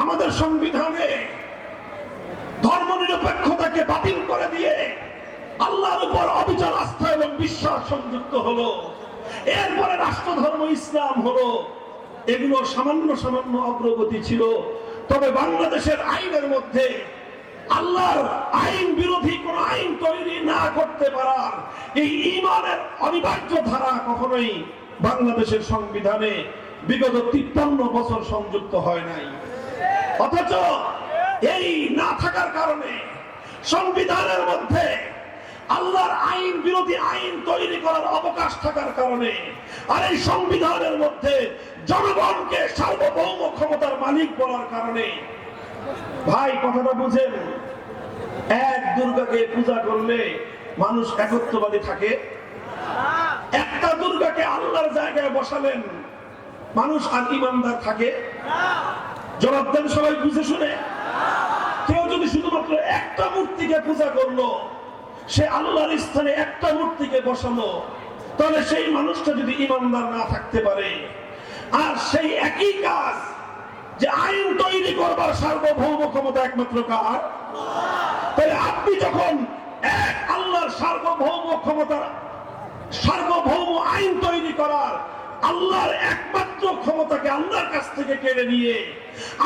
আমাদের সংবিধানে ধর্মনিরপেক্ষতাকে বাতিল করে দিয়ে আল্লাহর উপর অবিচল আস্থা এবং বিশ্বাস সংযুক্ত হলো। এরপরে রাষ্ট্রধর্ম ইসলাম হলো। এগুলো সামান্য সামান্য অগ্রগতি ছিল। তবে বাংলাদেশের আইনের মধ্যে আল্লাহর আইন বিরোধী কোন আইন তৈরি না করতে পারার এই ঈমানের অনিবার্য ধারা কখনোই বাংলাদেশের সংবিধানে বিগত 53 বছর সংযুক্ত হয় নাই। অথচ এই না থাকার কারণে সংবিধানের মধ্যে আল্লাহর আইন বিরোধী আইন তৈরি করার অবকাশ থাকার কারণে, আর এই সংবিধানের মধ্যে জনগণকে সার্বভৌম ক্ষমতার মালিক বলার কারণে, ভাই কথাটা বুঝেন, এক দুর্গাকে পূজা করলে মানুষ একত্ববাদী থাকে? একটা দুর্গাকে আল্লাহর জায়গায় বসালেন, মানুষ আর ইমানদার থাকে? জবাব দেন সবাই বুঝে শুনে। কেউ যদি শুধুমাত্র একটা মূর্তিকে পূজা করলো, সে আল্লাহর স্থানে একটা মূর্তিকে বসালো, তাহলে সেই মানুষটা যদি ইমানদার না থাকতে পারে, আর সেই একই কাজ যে আইন তৈরি করবার সার্বভৌম ক্ষমতা একমাত্র কার? তাহলে আপনি যখন এক আল্লাহর সার্বভৌম ক্ষমতা, সার্বভৌম আইন তৈরি করার আল্লাহর একমাত্র ক্ষমতাকে আল্লাহর কাছ থেকে কেড়ে নিয়ে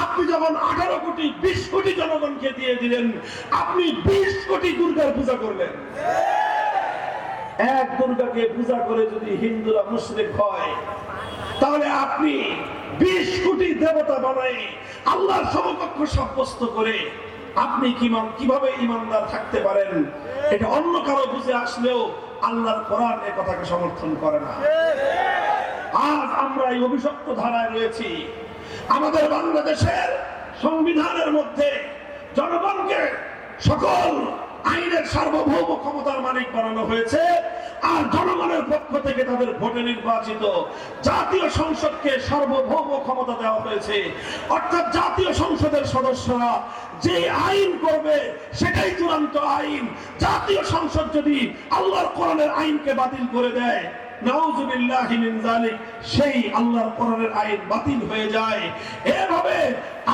আপনি যখন 18 কোটি 20 কোটি জনগণকে দিয়ে দিলেন, আপনি 20 কোটি দুর্গার পূজা করলেন। এক দুর্গাকে পূজা করে যদি হিন্দুরা মুশরিক হয়, তাহলে আপনি 20 কোটি দেবতা বানাই আল্লাহর সমকক্ষ সাব্যস্ত করে আপনি কিভাবে ইমানদার থাকতে পারেন? এটা অন্য কারো বুঝে আসলেও আল্লাহর কোরআন এই কথাকে সমর্থন করে না। আজ আমরা এই অভিশপ্ত ধারায় রয়েছি। আমাদের বাংলাদেশের সংবিধানের মধ্যে জনগণকে সকল আইনের সার্বভৌম ক্ষমতার মালিক বানানো হয়েছে, আর জনগণের পক্ষ থেকে তাদের ভোটে নির্বাচিত জাতীয় সংসদকে সার্বভৌম ক্ষমতা দেওয়া হয়েছে। অর্থাৎ জাতীয় সংসদের সদস্যরা যে আইন করবে সেটাই চূড়ান্ত আইন। জাতীয় সংসদ যদি আল্লাহর কোরআনের আইনকে বাতিল করে দেয়, নাউযুবিল্লাহি মিন যালিক, সেই আল্লাহর কোরআনের আইন বাতিল হয়ে যায়। এভাবে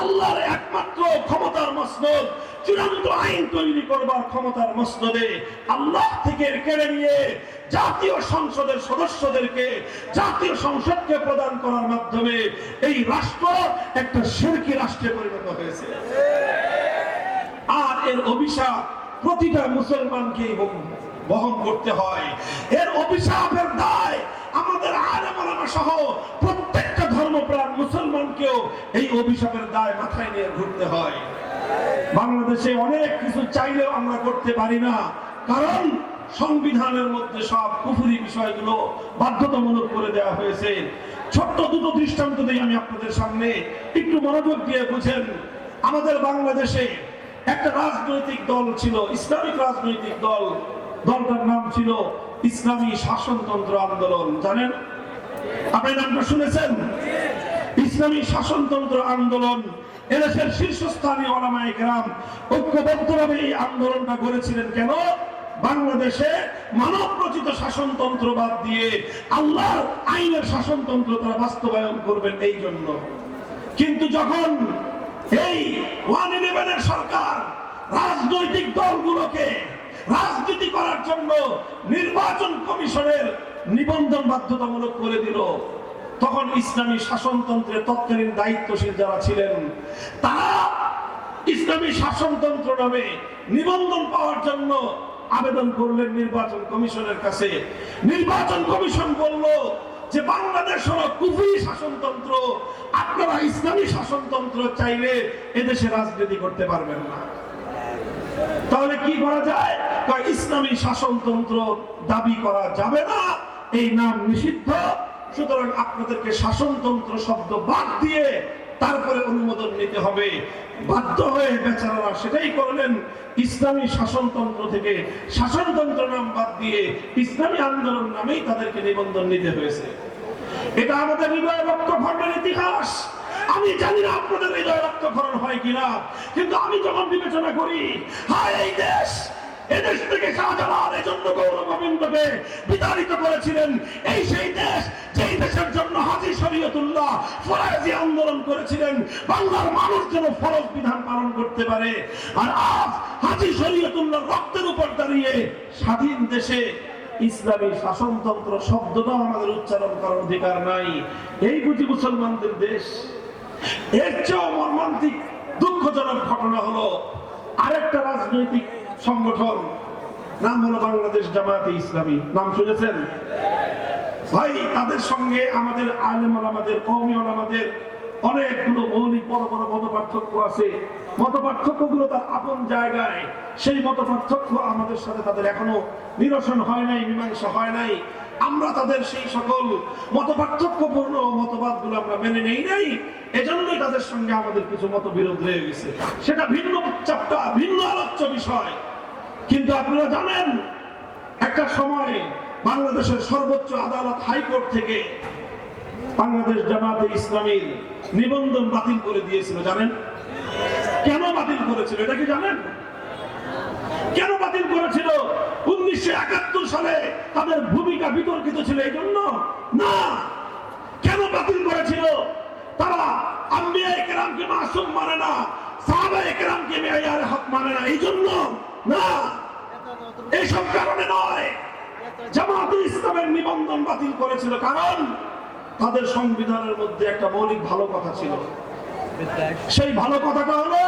আল্লাহর একমাত্র ক্ষমতার মসনদ, চূড়ান্ত আইন তৈরি করবার ক্ষমতার মসনদে আল্লাহ থেকে কেড়ে নিয়ে জাতীয় সংসদের সদস্যদেরকে জাতীয় সংসদকে প্রদান করার মাধ্যমে এই রাষ্ট্র একটা শিরকি রাষ্ট্রে পরিণত হয়েছে। আর এর অভিশাপ প্রতিটা মুসলমানকেই বহন করতে হয়। এর অভিশাপের দায় আমাদের আলেম ওলামা সহ প্রত্যেকটা ধর্মপ্রাণ মুসলমানকেও এই অভিশাপের দায় মাথায় নিয়ে ঘুরতে হয়। বাংলাদেশে অনেক কিছু চাইলেও আমরা করতে পারি না, কারণ সংবিধানের মধ্যে সব কুফরি বিষয়গুলো বাধ্যতামূলক করে দেওয়া হয়েছে। ছোট্ট দুটো দৃষ্টান্ত দিয়ে আমি আপনাদের সামনে একটু মনোযোগ দিয়ে বুঝেন। আমাদের বাংলাদেশে একটা রাজনৈতিক দল ছিল, ইসলামিক রাজনৈতিক দল। দলটার নাম ছিল ইসলামী শাসনতন্ত্র আন্দোলন। জানেন? আপনি নামটা শুনেছেন? ইসলামী শাসনতন্ত্র আন্দোলন। এদেশের শীর্ষস্থানীয় ওলামায়ে কেরাম ঐক্যবদ্ধভাবে এই আন্দোলনটা করেছিলেন। কেন? বাংলাদেশে মানব রচিত শাসনতন্ত্র বাদ দিয়ে আল্লাহর আইনের শাসনতন্ত্র তারা বাস্তবায়ন করবেন এই জন্য। কিন্তু যখন এই 111 সরকার রাজনৈতিক দলগুলোকে রাজনীতি করার জন্য নির্বাচন কমিশনের নিবন্ধন বাধ্যতামূলক করে দিল, তখন ইসলামী শাসনতন্ত্রের তৎকালীন দায়িত্বশীল যারা ছিলেন, তারা ইসলামী শাসনতন্ত্র নামে নিবন্ধন পাওয়ার জন্য আবেদন করলেন নির্বাচন কমিশনের কাছে। নির্বাচন কমিশন বলল, যে বাংলাদেশ হলো কুফরি শাসনতন্ত্র, আপনারা ইসলামী শাসনতন্ত্র চাইলে এদেশে রাজনীতি করতে পারবেন না। তাহলে কি করা যায়? ইসলামী শাসনতন্ত্র দাবি করা যাবে না, এই নাম নিষিদ্ধ। সুতরাং আপনাদেরকে শাসনতন্ত্র শব্দ বাদ দিয়ে তারপরে অনুমোদন নিতে হবে। বাধ্য হয়ে বেচারারা সেটাই করলেন, ইসলামী শাসনতন্ত্র থেকে শাসনতন্ত্র নাম বাদ দিয়ে ইসলামী আন্দোলন নামেই তাদেরকে নিবন্ধন নিতে হয়েছে। এটা আমাদের হৃদয় রক্তক্ষরণের ইতিহাস। আমি জানি না আপনাদের হৃদয় রক্তক্ষরণ হয় কিনা, কিন্তু আমি যখন বিবেচনা করি, হায় এই দেশ, এদেশ থেকে শাহজালাল এজন্য গৌর গোবিন্দকে বিতাড়িত করেছিলেন। এই সেই দেশ যেই দেশের জন্য হাজী শরীয়তুল্লাহ ফরজি আন্দোলন করেছিলেন, বাংলার মানুষ যেন ফরজ বিধান পালন করতে পারে। আর আজ হাজী শরীয়তুল্লাহ রক্তের উপর দাঁড়িয়ে স্বাধীন দেশে ইসলামী শাসনতন্ত্র শব্দটাও আমাদের উচ্চারণ করার অধিকার নাই। এই বুঝি মুসলমানদের দেশ? এর চেয়েও মর্মান্তিক দুঃখজনক ঘটনা হলো আরেকটা রাজনৈতিক সংগঠন, নাম হলো বাংলাদেশ জামায়াতে ইসলামী। নাম শুনেছেন ভাই? তাদের সঙ্গে আমাদের আলেম ওলামাদের, কওমি ওলামাদের অনেকগুলো মৌলিক বড় বড় মত পার্থক্য আছে। মত পার্থক্য গুলো তার আপন জায়গায়, সেই মত পার্থক্য আমাদের সাথে তাদের এখনো নিরসন হয় নাই, মীমাংসা হয় নাই। আমরা তাদের সেই সকল মত পার্থক্যপূর্ণ মতবাদ গুলো আমরা মেনে নেই নাই, এজন্যই তাদের সঙ্গে আমাদের কিছু মতবিরোধ রয়ে গেছে। সেটা ভিন্ন চাপটা, ভিন্ন আলোচ্য বিষয়। কিন্তু আপনারা জানেন, একটা সময় বাংলাদেশের সর্বোচ্চ আদালত হাইকোর্ট থেকে বাংলাদেশ জামায়াতে ইসলামীর নিবন্ধন বাতিল করে দিয়েছিল। জানেন কেন বাতিল করেছিল? এটা কি জানেন কেন বাতিল করেছিল? 1971 সালে তাদের ভূমিকা বিতর্কিত ছিল এই জন্য না। কেন বাতিল করেছিল? তারা আম্বিয়ায়ে কেরামকে মাসুম মানে না, সাহাবায়ে কেরামকে মেয়ারে হক মানে না, এই জন্য না, এইসব কারণে নয়। জামায়াতে ইসলামের নিবন্ধন বাতিল করেছিল কারণ তাদের সংবিধানের মধ্যে একটা মৌলিক ভালো কথা ছিল। সেই ভালো কথাটা হলো,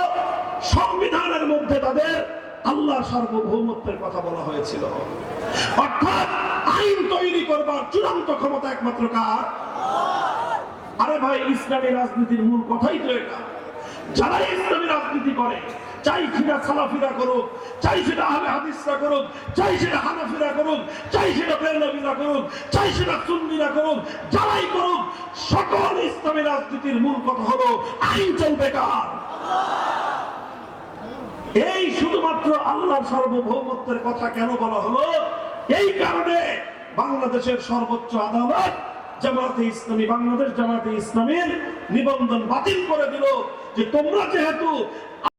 সংবিধানের মধ্যে তাদের আল্লাহর সার্বভৌমত্বের কথা বলা হয়েছিল। অর্থাৎ আইন তৈরি করবার চূড়ান্ত ক্ষমতা একমাত্র কার? আরে ভাই, ইসলামী রাজনীতির মূল কথাই তো এটা। যারা ইসলামী রাজনীতি করে, চাই সেটা সালাফিরা করুক, চাই সেটা আহলে হাদিসরা করুক, চাই সেটা হানাফিরা করুক, চাই সেটা বেরলভীরা করুক, চাই সেটা সুন্নিরা করুক, যারাই করুক, সকল ইসলামী রাজনীতির মূল কথা হলো আইন চলবে কার? এই শুধুমাত্র আল্লাহর সার্বভৌমত্বের কথা কেন বলা হলো? এই কারণে বাংলাদেশের সর্বোচ্চ আদালত জামায়াতে ইসলামী, বাংলাদেশ জামায়াতে ইসলামীর নিবন্ধন বাতিল করে দিল যে তোমরা যেহেতু